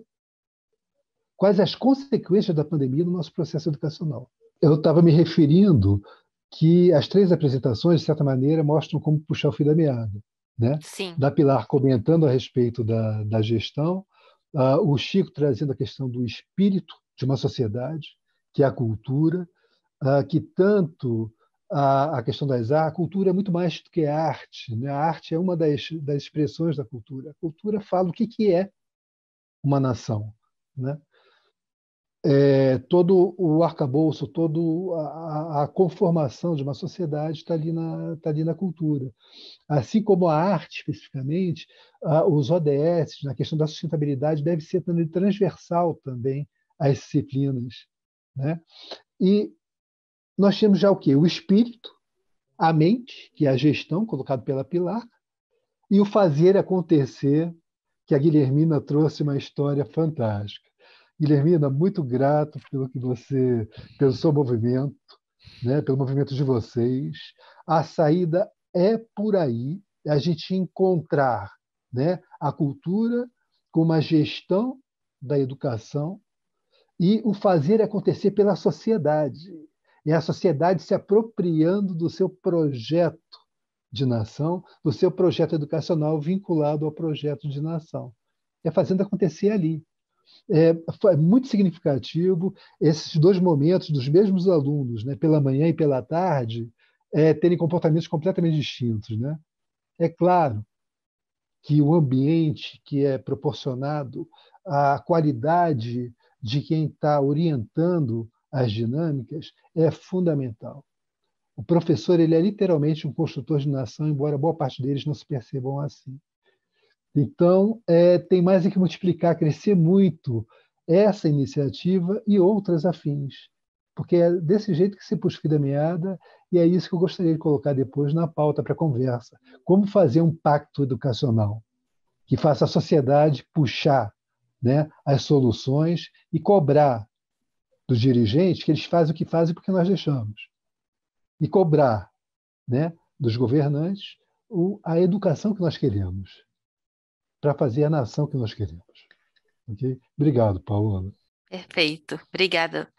quais as consequências da pandemia no nosso processo educacional. Eu estava me referindo que as 3 apresentações, de certa maneira, mostram como puxar o fio da meada, né? Sim. Da Pilar comentando a respeito da gestão, o Chico trazendo a questão do espírito de uma sociedade, que é a cultura, que tanto a questão das artes, a cultura é muito mais do que a arte, né? A arte é uma das expressões da cultura. A cultura fala o que é uma nação, né? Todo o arcabouço, toda a conformação de uma sociedade está ali na cultura. Assim como a arte, especificamente, os ODS, na questão da sustentabilidade, deve ser também transversal também às disciplinas, né? E nós temos já o quê? O espírito, a mente, que é a gestão, colocado pela Pilar, e o fazer acontecer, que a Guilhermina trouxe uma história fantástica. Guilhermina, muito grato pelo seu movimento, né, pelo movimento de vocês. A saída é por aí, a gente encontrar, né, a cultura com uma gestão da educação e o fazer acontecer pela sociedade. É a sociedade se apropriando do seu projeto de nação, do seu projeto educacional vinculado ao projeto de nação. É fazendo acontecer ali. Foi muito significativo esses 2 momentos dos mesmos alunos, né, pela manhã e pela tarde, terem comportamentos completamente distintos, né? É claro que o ambiente que é proporcionado, a qualidade de quem está orientando as dinâmicas é fundamental. O professor ele é literalmente um construtor de nação, embora boa parte deles não se percebam assim. Então, tem mais é que multiplicar, crescer muito essa iniciativa e outras afins, porque é desse jeito que se puxa o fio da meada, e é isso que eu gostaria de colocar depois na pauta para a conversa. Como fazer um pacto educacional que faça a sociedade puxar, né, as soluções e cobrar dos dirigentes que eles fazem o que fazem porque nós deixamos. E cobrar, né, dos governantes a educação que nós queremos, para fazer a nação que nós queremos. Okay? Obrigado, Paola. Perfeito, obrigada.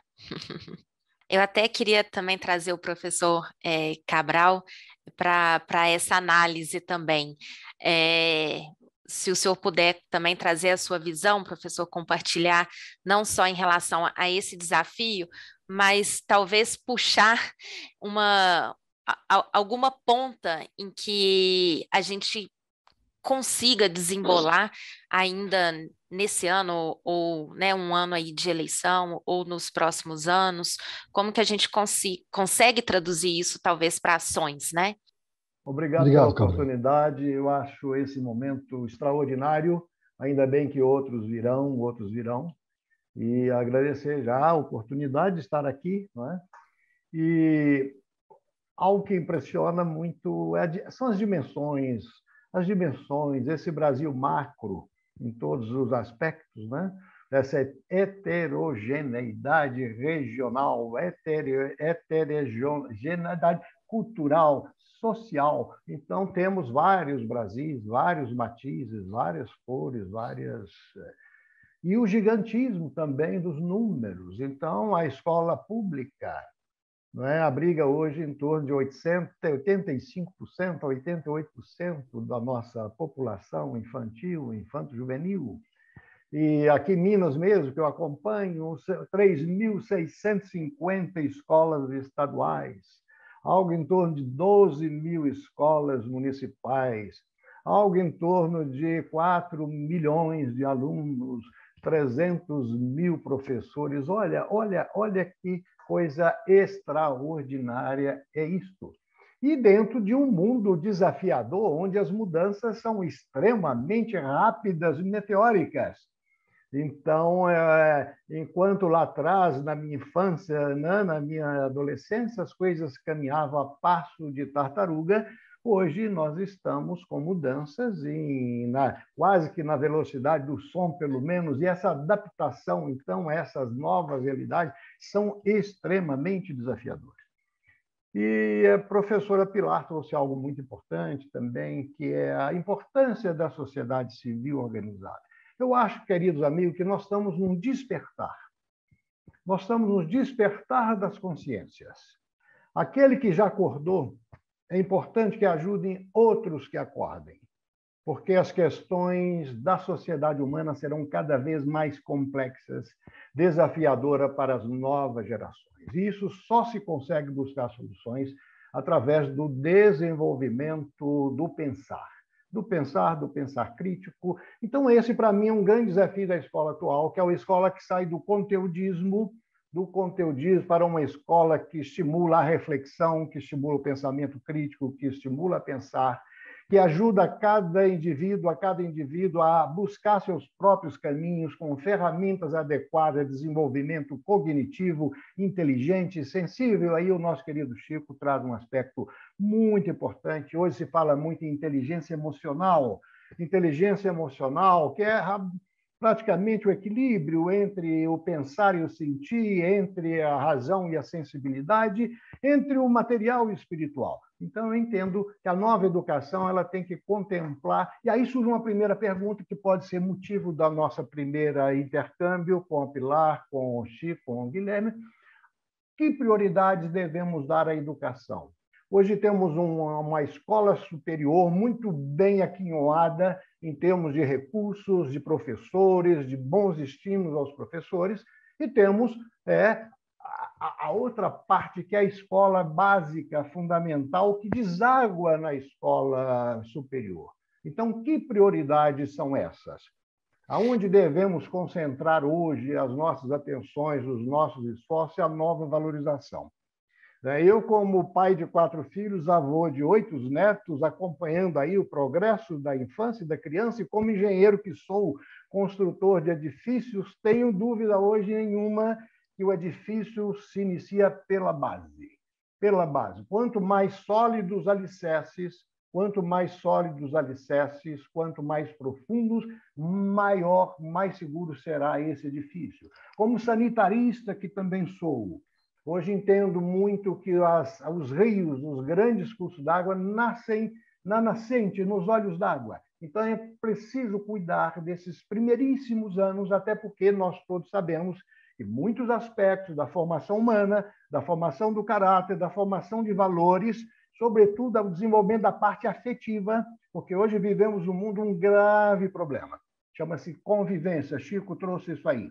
Eu até queria também trazer o professor Cabral para essa análise também. Se o senhor puder também trazer a sua visão, professor, compartilhar, não só em relação a esse desafio, mas talvez puxar alguma ponta em que a gente consiga desembolar ainda nesse ano, ou né, um ano aí de eleição, ou nos próximos anos, como que a gente consegue traduzir isso talvez para ações, né? Obrigado pela Cabral. oportunidade, eu acho esse momento extraordinário. Ainda bem que outros virão, e agradecer já a oportunidade de estar aqui, não é? E algo que impressiona muito são as dimensões, esse Brasil macro, em todos os aspectos, né? Essa heterogeneidade regional, heterogeneidade cultural, social. Então, temos vários Brasis, vários matizes, várias cores, E o gigantismo também dos números. Então, a escola pública, não é, abriga hoje em torno de 85% a 88% da nossa população infantil, infanto-juvenil. E aqui em Minas mesmo, que eu acompanho, 3.650 escolas estaduais, algo em torno de 12.000 escolas municipais, algo em torno de 4 milhões de alunos, 300.000 professores. Olha que coisa extraordinária é isto. E dentro de um mundo desafiador, onde as mudanças são extremamente rápidas e meteóricas. Então, enquanto lá atrás, na minha infância, né, na minha adolescência, as coisas caminhavam a passo de tartaruga, hoje nós estamos com mudanças quase que na velocidade do som, pelo menos, e essa adaptação, então, a essas novas realidades são extremamente desafiadoras. E a professora Pilar trouxe algo muito importante também, que é a importância da sociedade civil organizada. Eu acho, queridos amigos, que nós estamos num despertar. Nós estamos no despertar das consciências. Aquele que já acordou, é importante que ajudem outros que acordem, porque as questões da sociedade humana serão cada vez mais complexas, desafiadoras para as novas gerações. E isso só se consegue buscar soluções através do desenvolvimento do pensar crítico. Então, esse, para mim, é um grande desafio da escola atual, que é uma escola que sai do conteudismo para uma escola que estimula a reflexão, que estimula o pensamento crítico, que estimula a pensar, que ajuda cada indivíduo a buscar seus próprios caminhos com ferramentas adequadas de desenvolvimento cognitivo, inteligente, sensível. Aí o nosso querido Chico traz um aspecto muito importante. Hoje se fala muito em inteligência emocional, que é praticamente o equilíbrio entre o pensar e o sentir, entre a razão e a sensibilidade, entre o material e o espiritual. Então, eu entendo que a nova educação ela tem que contemplar, e aí surge uma primeira pergunta que pode ser motivo da nossa primeira intercâmbio com a Pilar, com o Chico, com o Guilherme. Que prioridades devemos dar à educação? Hoje temos uma escola superior muito bem aquinhoada em termos de recursos, de professores, de bons estímulos aos professores, e temos a outra parte, que é a escola básica, fundamental, que deságua na escola superior. Então, que prioridades são essas? Aonde devemos concentrar hoje as nossas atenções, os nossos esforços e a nova valorização? Eu, como pai de 4 filhos, avô de 8 netos, acompanhando aí o progresso da infância e da criança, e como engenheiro que sou, construtor de edifícios, tenho dúvida hoje nenhuma que o edifício se inicia pela base. Pela base. Quanto mais sólidos alicerces, quanto mais profundos, mais seguro será esse edifício. Como sanitarista que também sou, hoje entendo muito que os rios, os grandes cursos d'água, nascem na nascente, nos olhos d'água. Então, é preciso cuidar desses primeiríssimos anos, até porque nós todos sabemos que muitos aspectos da formação humana, da formação do caráter, da formação de valores, sobretudo o desenvolvimento da parte afetiva, porque hoje vivemos no mundo um grave problema. Chama-se convivência. Chico trouxe isso aí.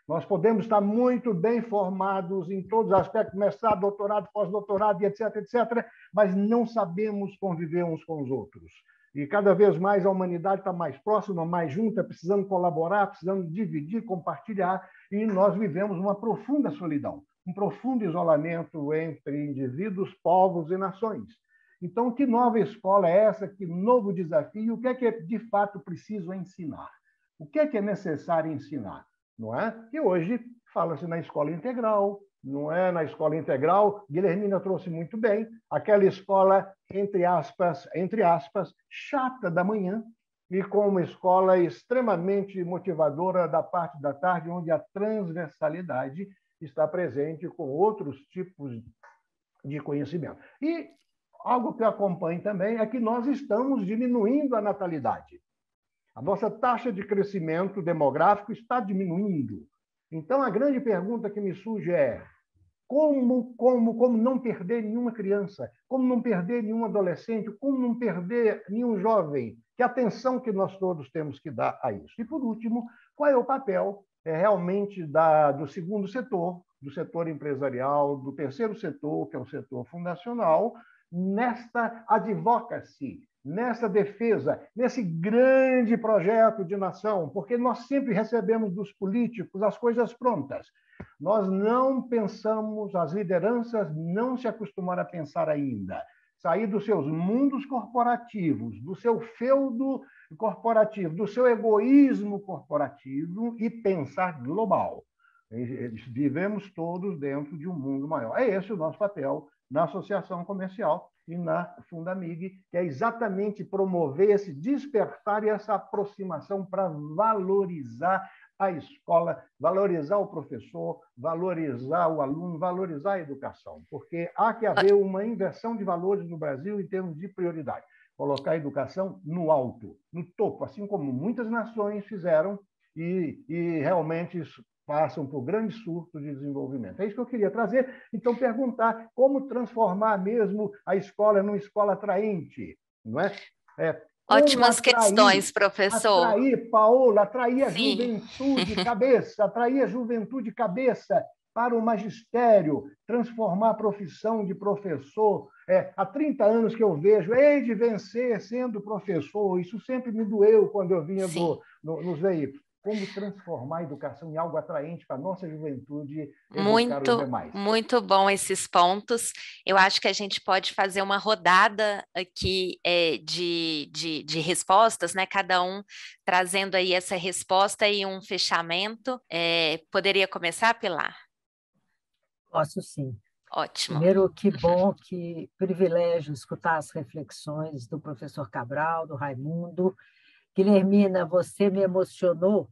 Nós podemos estar muito bem formados em todos os aspectos, mestrado, doutorado, pós-doutorado, etc., mas não sabemos conviver uns com os outros. E cada vez mais a humanidade está mais próxima, mais junta, precisando colaborar, precisando dividir, compartilhar, e nós vivemos uma profunda solidão, um profundo isolamento entre indivíduos, povos e nações. Então, que nova escola é essa? Que novo desafio? O que é de fato preciso ensinar? O que é necessário ensinar? Não é? E hoje fala-se na escola integral, não é? Na escola integral, Guilhermina trouxe muito bem, aquela escola, entre aspas, chata da manhã, e com uma escola extremamente motivadora da parte da tarde, onde a transversalidade está presente com outros tipos de conhecimento. E algo que eu acompanho também é que nós estamos diminuindo a natalidade. A nossa taxa de crescimento demográfico está diminuindo. Então, a grande pergunta que me surge é: como não perder nenhuma criança? Como não perder nenhum adolescente? Como não perder nenhum jovem? Que atenção que nós todos temos que dar a isso. E, por último, qual é o papel realmente do segundo setor, do setor empresarial, do terceiro setor, que é o setor fundacional, nesta advocacy, nessa defesa, nesse grande projeto de nação, porque nós sempre recebemos dos políticos as coisas prontas. Nós não pensamos, as lideranças não se acostumaram a pensar ainda. Sair dos seus mundos corporativos, do seu feudo corporativo, do seu egoísmo corporativo e pensar global. Vivemos todos dentro de um mundo maior. É esse o nosso papel na associação comercial e na Fundamig, que é exatamente promover esse despertar e essa aproximação para valorizar a escola, valorizar o professor, valorizar o aluno, valorizar a educação, porque há que haver uma inversão de valores no Brasil em termos de prioridade. Colocar a educação no alto, no topo, assim como muitas nações fizeram e realmente passam por grandes surtos de desenvolvimento. É isso que eu queria trazer. Então, perguntar como transformar mesmo a escola numa escola atraente, não é? Ótimas questões, professor. Atrair, Paola, atrair a juventude cabeça, atrair a juventude cabeça para o magistério, transformar a profissão de professor. Há 30 anos que eu vejo, hei de vencer sendo professor, isso sempre me doeu quando eu vinha nos veículos. Como transformar a educação em algo atraente para a nossa juventude educar os demais. Muito bom esses pontos. Eu acho que a gente pode fazer uma rodada aqui de respostas, né? Cada um trazendo aí essa resposta e um fechamento. Poderia começar, Pilar? Posso sim. Ótimo. Primeiro, que bom, que privilégio escutar as reflexões do professor Cabral, do Raimundo. Guilhermina, você me emocionou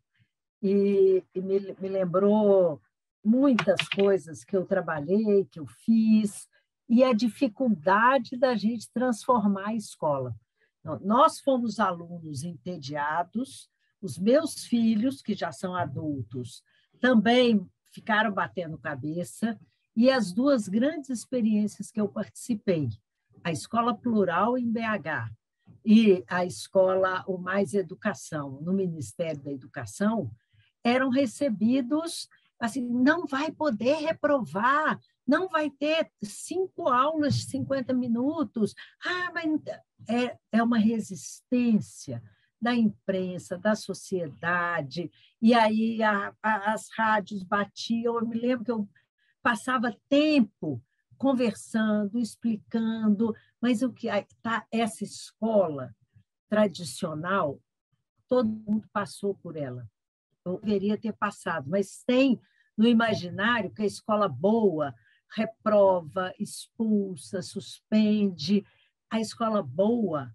e me lembrou muitas coisas que eu trabalhei, que eu fiz, e a dificuldade da gente transformar a escola. Nós fomos alunos entediados, os meus filhos, que já são adultos, também ficaram batendo cabeça, e as duas grandes experiências que eu participei, a Escola Plural em BH e a escola O Mais Educação, no Ministério da Educação, eram recebidos assim, não vai poder reprovar, não vai ter 5 aulas de 50 minutos. Mas é uma resistência da imprensa, da sociedade, e aí as rádios batiam. Eu me lembro que eu passava tempo conversando, explicando, mas o que tá, essa escola tradicional, todo mundo passou por ela. Eu deveria ter passado, mas tem no imaginário que a escola boa reprova, expulsa, suspende. A escola boa,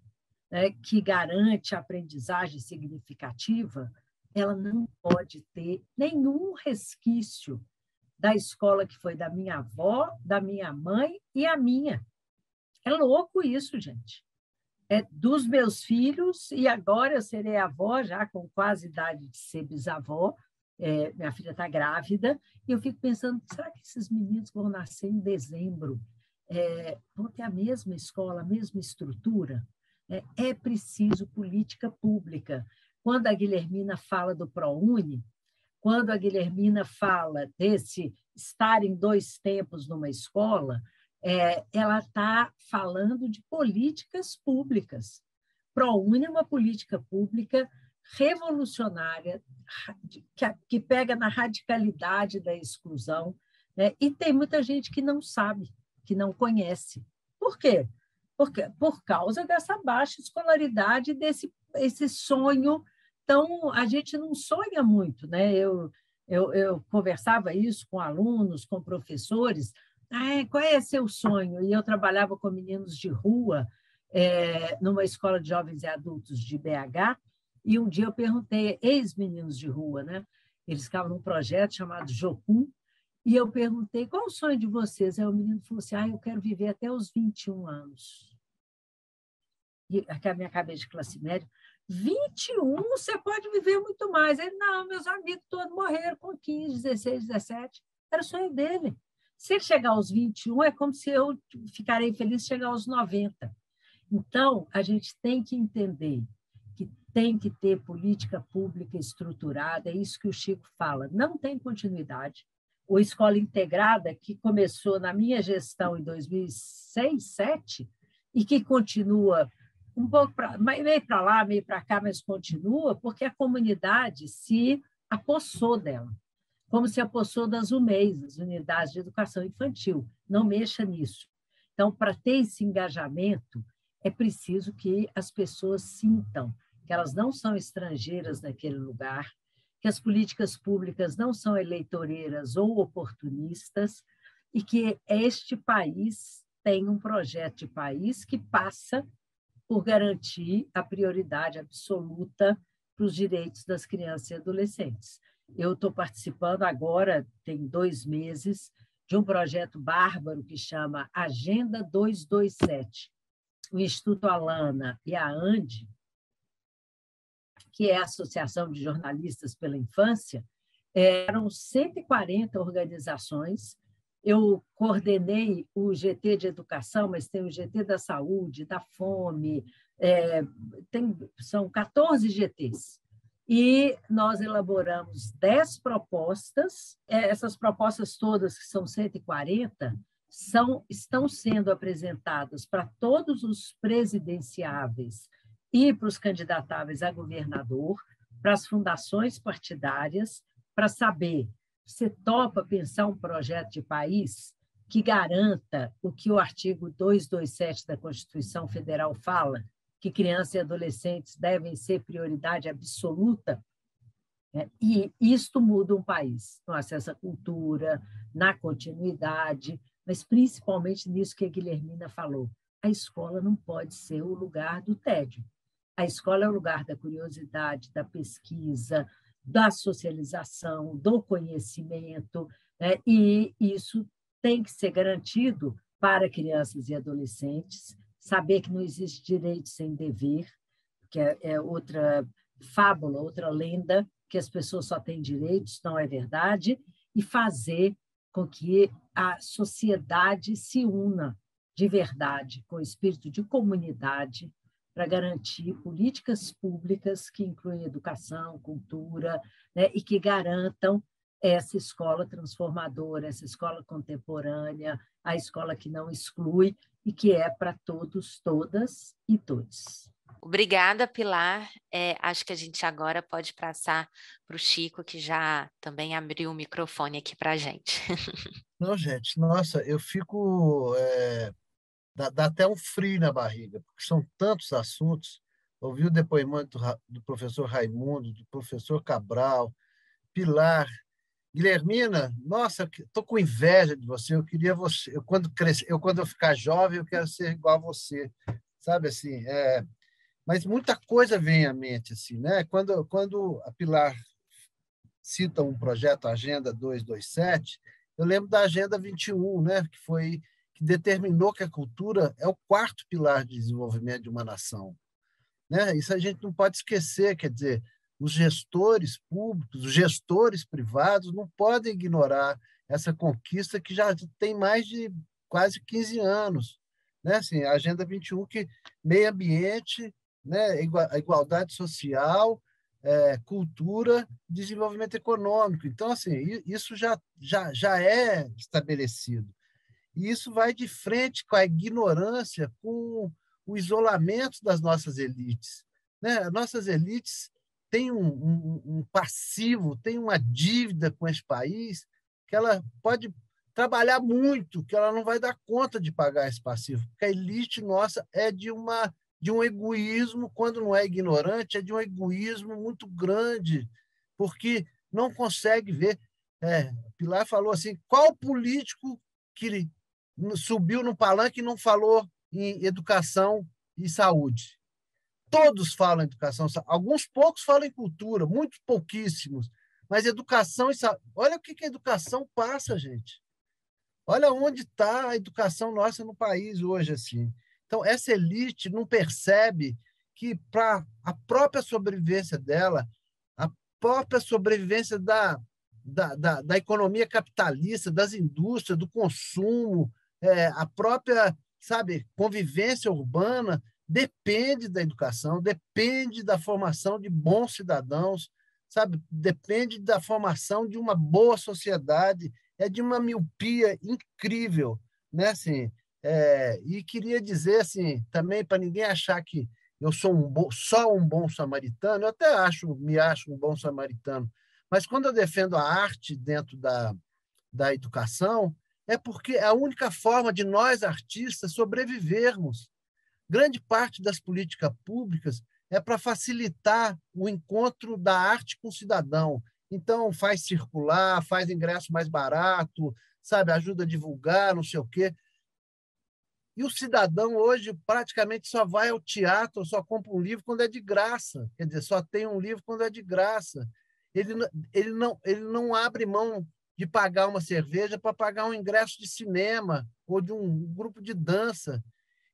né, que garante a aprendizagem significativa, ela não pode ter nenhum resquício da escola que foi da minha avó, da minha mãe e a minha. É louco isso, gente. Dos meus filhos, e agora eu serei avó, já com quase idade de ser bisavó, minha filha está grávida, e eu fico pensando, será que esses meninos vão nascer em dezembro? Vão ter a mesma escola, a mesma estrutura? É preciso política pública. Quando a Guilhermina fala do ProUni, quando a Guilhermina fala desse estar em 2 tempos numa escola, ela está falando de políticas públicas. ProUni é uma política pública revolucionária, que pega na radicalidade da exclusão, né? E tem muita gente que não sabe, que não conhece. Por quê? Por causa dessa baixa escolaridade, esse sonho Então, a gente não sonha muito, né? Eu conversava isso com alunos, com professores. Qual é seu sonho? E eu trabalhava com meninos de rua, numa escola de jovens e adultos de BH, e um dia eu perguntei, ex-meninos de rua, né? Eles ficavam num projeto chamado Jocum, e eu perguntei, qual o sonho de vocês? Aí o menino falou assim, eu quero viver até os 21 anos. E aqui a minha cabeça de classe média, 21, você pode viver muito mais. Ele, não, meus amigos todos morreram com 15, 16, 17. Era o sonho dele. Se ele chegar aos 21, é como se eu ficarei feliz se chegar aos 90. Então, a gente tem que entender que tem que ter política pública estruturada, é isso que o Chico fala. Não tem continuidade. O Escola Integrada, que começou na minha gestão em 2006, 2007, e que continua um pouco meio para lá, meio para cá, mas continua, porque a comunidade se apossou dela, como se apossou das UMEIs, as Unidades de Educação Infantil. Não mexa nisso. Então, para ter esse engajamento, é preciso que as pessoas sintam que elas não são estrangeiras naquele lugar, que as políticas públicas não são eleitoreiras ou oportunistas, e que este país tem um projeto de país que passa por garantir a prioridade absoluta para os direitos das crianças e adolescentes. Eu estou participando agora, tem 2 meses, de um projeto bárbaro que chama Agenda 227. O Instituto Alana e a ANDI, que é a Associação de Jornalistas pela Infância, eram 140 organizações. Eu coordenei o GT de Educação, mas tem o GT da Saúde, da Fome, são 14 GTs. E nós elaboramos 10 propostas. Essas propostas todas, que são 140, estão sendo apresentadas para todos os presidenciáveis e para os candidatáveis a governador, para as fundações partidárias, para saber, você topa pensar um projeto de país que garanta o que o artigo 227 da Constituição Federal fala, que crianças e adolescentes devem ser prioridade absoluta, e isto muda um país, no acesso à cultura, na continuidade, mas principalmente nisso que a Guilhermina falou. A escola não pode ser o lugar do tédio. A escola é o lugar da curiosidade, da pesquisa, da socialização, do conhecimento, e isso tem que ser garantido para crianças e adolescentes, saber que não existe direito sem dever, que é outra fábula, outra lenda, que as pessoas só têm direitos, não é verdade, e fazer com que a sociedade se una de verdade, com o espírito de comunidade, para garantir políticas públicas que incluem educação, cultura, e que garantam essa escola transformadora, essa escola contemporânea, a escola que não exclui e que é para todos, todas e todos. Obrigada, Pilar. Acho que a gente agora pode passar para o Chico, que já também abriu o microfone aqui para a gente. Não, gente, nossa, eu fico... Dá até um frio na barriga, porque são tantos assuntos. Ouvi o depoimento do professor Raimundo, do professor Cabral, Pilar, Guilhermina. Nossa, estou com inveja de você. Eu queria você. Quando eu ficar jovem, eu quero ser igual a você, sabe assim. Mas muita coisa vem à mente assim, né? Quando a Pilar cita um projeto, a Agenda 227, eu lembro da Agenda 21, né? Que determinou que a cultura é o 4º pilar de desenvolvimento de uma nação, né? Isso a gente não pode esquecer, quer dizer, os gestores públicos, os gestores privados não podem ignorar essa conquista que já tem mais de quase 15 anos, né? Assim, a Agenda 21, que meio ambiente, né? A igualdade social, cultura, desenvolvimento econômico. Então, assim, isso já é estabelecido. E isso vai de frente com a ignorância, com o isolamento das nossas elites, né? Nossas elites têm um passivo, têm uma dívida com esse país, que ela pode trabalhar muito, que ela não vai dar conta de pagar esse passivo, porque a elite nossa é de uma de um egoísmo, quando não é ignorante, é de um egoísmo muito grande, porque não consegue ver. Pilar falou assim, qual político que subiu no palanque e não falou em educação e saúde? Todos falam em educação, alguns poucos falam em cultura, muitos pouquíssimos, mas educação e saúde. Olha o que a educação passa, gente. Olha onde está a educação nossa no país hoje, assim. Então, essa elite não percebe que, para a própria sobrevivência dela, a própria sobrevivência da economia capitalista, das indústrias, do consumo, a própria, sabe, convivência urbana, depende da educação, depende da formação de bons cidadãos, sabe? Depende da formação de uma boa sociedade, é de uma miopia incrível, né? Assim, e queria dizer assim, também para ninguém achar que eu sou só um bom samaritano, eu até me acho um bom samaritano, mas quando eu defendo a arte dentro da educação, é porque é a única forma de nós, artistas, sobrevivermos. Grande parte das políticas públicas é para facilitar o encontro da arte com o cidadão. Então, faz circular, faz ingresso mais barato, sabe, ajuda a divulgar, não sei o quê. E o cidadão hoje praticamente só vai ao teatro, só compra um livro quando é de graça. Quer dizer, só tem um livro quando é de graça. Ele não abre mão de pagar uma cerveja para pagar um ingresso de cinema ou de um grupo de dança.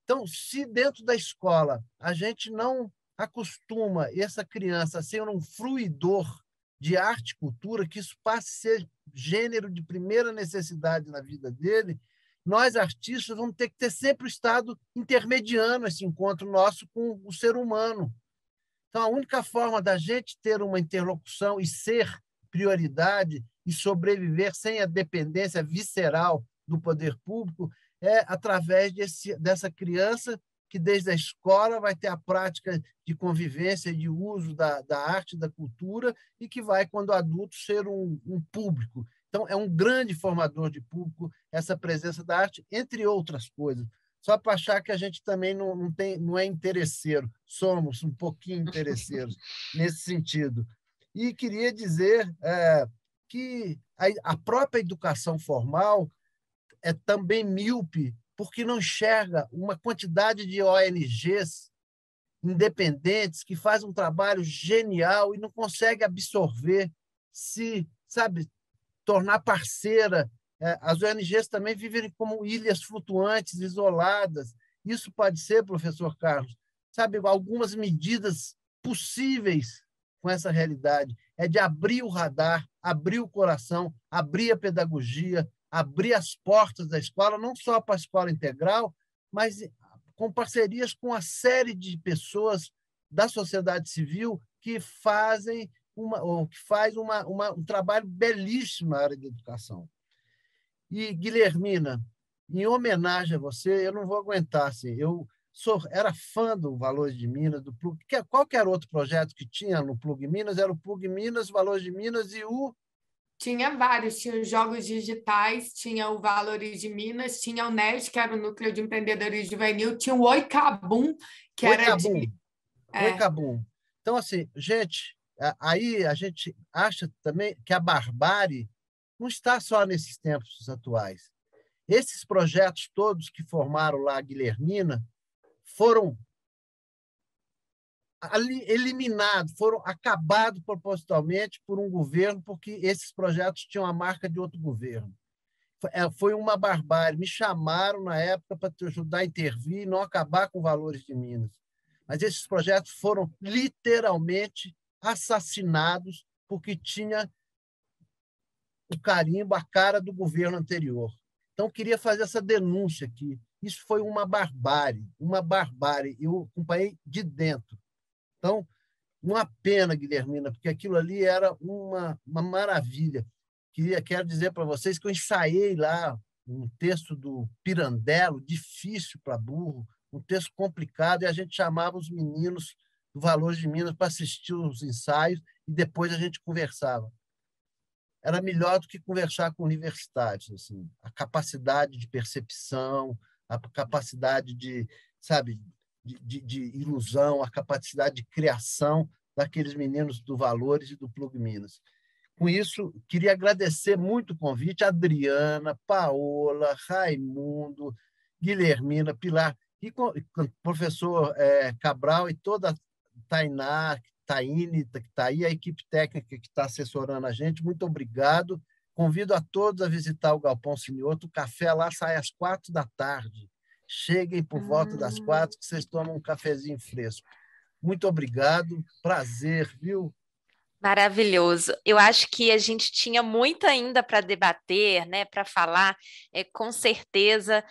Então, se dentro da escola a gente não acostuma essa criança a ser um fruidor de arte e cultura, que isso passe a ser gênero de primeira necessidade na vida dele, nós, artistas, vamos ter que ter sempre o estado intermediando esse encontro nosso com o ser humano. Então, a única forma da gente ter uma interlocução e ser prioridade e sobreviver sem a dependência visceral do poder público é através dessa criança que, desde a escola, vai ter a prática de convivência e de uso da arte e da cultura e que vai, quando adulto, ser um público. Então, é um grande formador de público essa presença da arte, entre outras coisas. Só para achar que a gente também não é interesseiro, somos um pouquinho interesseiros nesse sentido. E queria dizer que a própria educação formal é também míope, porque não enxerga uma quantidade de ONGs independentes que fazem um trabalho genial e não consegue absorver, sabe, tornar parceira. As ONGs também vivem como ilhas flutuantes, isoladas. Isso pode ser, professor Carlos, sabe, algumas medidas possíveis com essa realidade. É de abrir o radar, abrir o coração, abrir a pedagogia, abrir as portas da escola, não só para a escola integral, mas com parcerias com a série de pessoas da sociedade civil que fazem um trabalho belíssimo na área de educação. E, Guilhermina, em homenagem a você, eu não vou aguentar. Assim, era fã do Valores de Minas, do Plug. Qualquer outro projeto que tinha no Plug Minas era o Plug Minas, Valores de Minas e o... Tinha vários, tinha os jogos digitais, tinha o Valores de Minas, tinha o NES, que era o Núcleo de Empreendedorismo Juvenil, tinha o Oicabum, que era de... Oicabum. Então, assim, gente, aí a gente acha também que a barbárie não está só nesses tempos atuais. Esses projetos todos que formaram lá a Guilhermina foram eliminados, foram acabados propositalmente por um governo, porque esses projetos tinham a marca de outro governo. Foi uma barbárie. Me chamaram na época para ajudar a intervir e não acabar com Valores de Minas. Mas esses projetos foram literalmente assassinados porque tinha o carimbo, a cara do governo anterior. Então, queria fazer essa denúncia aqui. Isso foi uma barbárie, uma barbárie. Eu acompanhei de dentro. Então, uma pena, Guilhermina, porque aquilo ali era uma maravilha. Quero dizer para vocês que eu ensaiei lá um texto do Pirandello, difícil para burro, um texto complicado, e a gente chamava os meninos do Valores de Minas para assistir os ensaios e depois a gente conversava. Era melhor do que conversar com universitários, assim, a capacidade de percepção, a capacidade de, sabe, de ilusão, a capacidade de criação daqueles meninos do Valores e do Plug Minas. Com isso, queria agradecer muito o convite a Adriana, Paola, Raimundo, Guilhermina, Pilar, e com o professor Cabral e toda a Tainá, Taine, que está aí, a equipe técnica que está assessorando a gente. Muito obrigado. Convido a todos a visitar o Galpão Sinioto. O café lá sai às 16h. Cheguem por volta das 4, que vocês tomam um cafezinho fresco. Muito obrigado. Prazer, viu? Maravilhoso. Eu acho que a gente tinha muito ainda para debater, né, para falar. Com certeza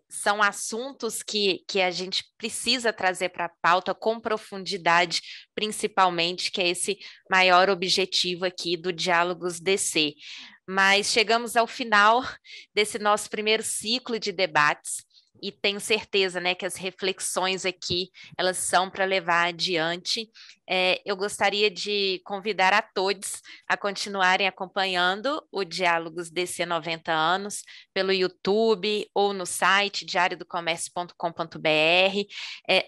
são assuntos que a gente precisa trazer para a pauta com profundidade, principalmente, que é esse maior objetivo aqui do Diálogos DC. Mas chegamos ao final desse nosso primeiro ciclo de debates. E tenho certeza, né, que as reflexões aqui, elas são para levar adiante. Eu gostaria de convidar a todos a continuarem acompanhando o Diálogos DC 90 anos pelo YouTube ou no site diariodocomércio.com.br.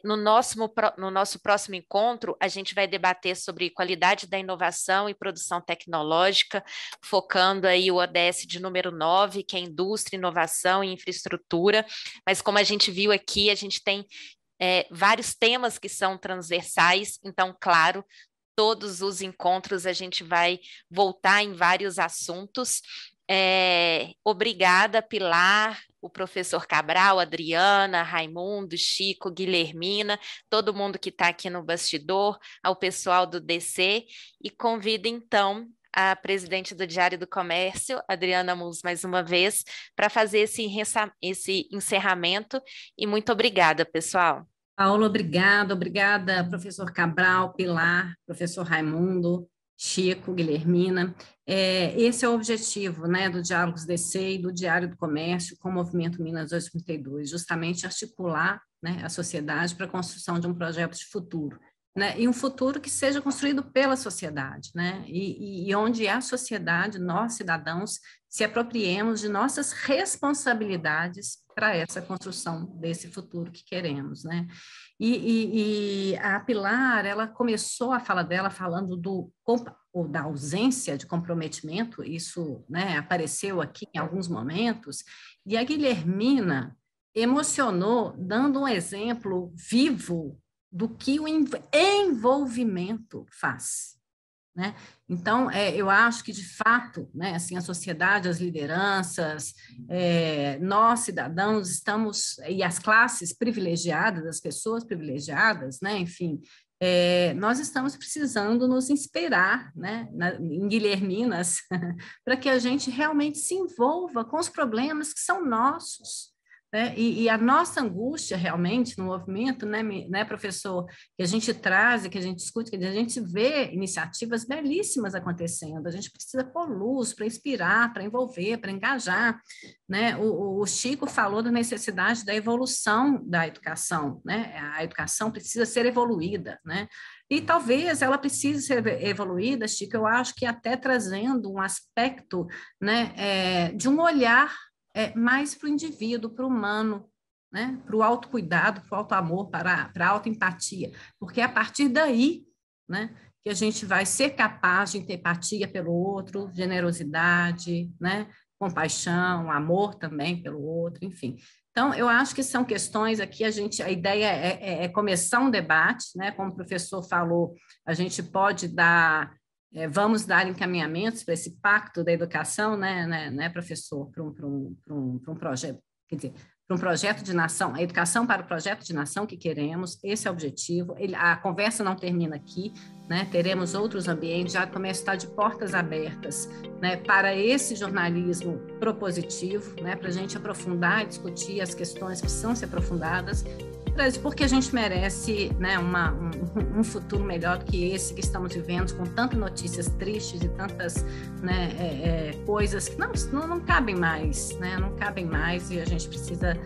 No nosso próximo encontro, a gente vai debater sobre qualidade da inovação e produção tecnológica, focando aí o ODS de número 9, que é indústria, inovação e infraestrutura. Mas como a gente viu aqui, a gente tem vários temas que são transversais, então, claro, todos os encontros a gente vai voltar em vários assuntos. Obrigada, Pilar, o professor Cabral, Adriana, Raimundo, Chico, Guilhermina, todo mundo que está aqui no bastidor, ao pessoal do DC, e convido, então, a presidente do Diário do Comércio, Adriana Mus, mais uma vez, para fazer esse encerramento. E muito obrigada, pessoal. Paula, obrigada, professor Cabral, Pilar, professor Raimundo, Chico, Guilhermina. Esse é o objetivo, né, do Diálogos DC e do Diário do Comércio com o Movimento Minas 232, justamente articular, né, a sociedade para a construção de um projeto de futuro. Né, e um futuro que seja construído pela sociedade, né, e onde a sociedade, nós cidadãos, se apropriemos de nossas responsabilidades para essa construção desse futuro que queremos, né. E a Pilar, ela começou a fala dela falando da ausência de comprometimento, isso, né, apareceu aqui em alguns momentos, e a Guilhermina emocionou, dando um exemplo vivo do que o envolvimento faz, né? Então, eu acho que, de fato, né, assim, a sociedade, as lideranças, nós, cidadãos, estamos, e as classes privilegiadas, as pessoas privilegiadas, né, enfim, nós estamos precisando nos inspirar, né, em Guilherminas, para que a gente realmente se envolva com os problemas que são nossos. E a nossa angústia, realmente, no movimento, né, professor, que a gente traz, que a gente discute, que a gente vê iniciativas belíssimas acontecendo, a gente precisa pôr luz para inspirar, para envolver, para engajar, né? O Chico falou da necessidade da evolução da educação, né? A educação precisa ser evoluída, né? E talvez ela precise ser evoluída, Chico, eu acho que até trazendo um aspecto, né, de um olhar mais para o indivíduo, para o humano, né? Para o autocuidado, para o autoamor, para a autoempatia, porque é a partir daí, né, que a gente vai ser capaz de ter empatia pelo outro, generosidade, né, compaixão, amor também pelo outro, enfim. Então, eu acho que são questões aqui, a ideia é começar um debate, né? Como o professor falou, a gente pode vamos dar encaminhamentos para esse pacto da educação, né, professor, para um projeto, quer dizer, para um projeto de nação, a educação para o projeto de nação que queremos, esse é o objetivo. A conversa não termina aqui, né, teremos outros ambientes, já começa a estar de portas abertas, né, para esse jornalismo propositivo, né, para a gente aprofundar e discutir as questões que precisam ser aprofundadas, porque a gente merece, né, um futuro melhor do que esse que estamos vivendo, com tantas notícias tristes e tantas, né, coisas que não cabem mais, né, não cabem mais, e a gente precisa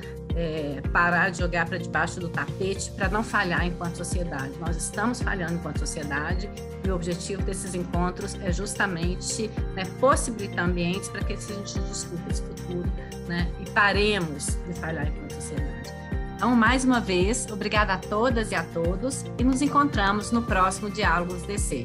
parar de jogar para debaixo do tapete para não falhar enquanto sociedade. Nós estamos falhando enquanto sociedade e o objetivo desses encontros é justamente, né, possibilitar ambientes para que a gente discuta esse futuro, né, e paremos de falhar enquanto sociedade. Então, mais uma vez, obrigada a todas e a todos e nos encontramos no próximo Diálogos DC.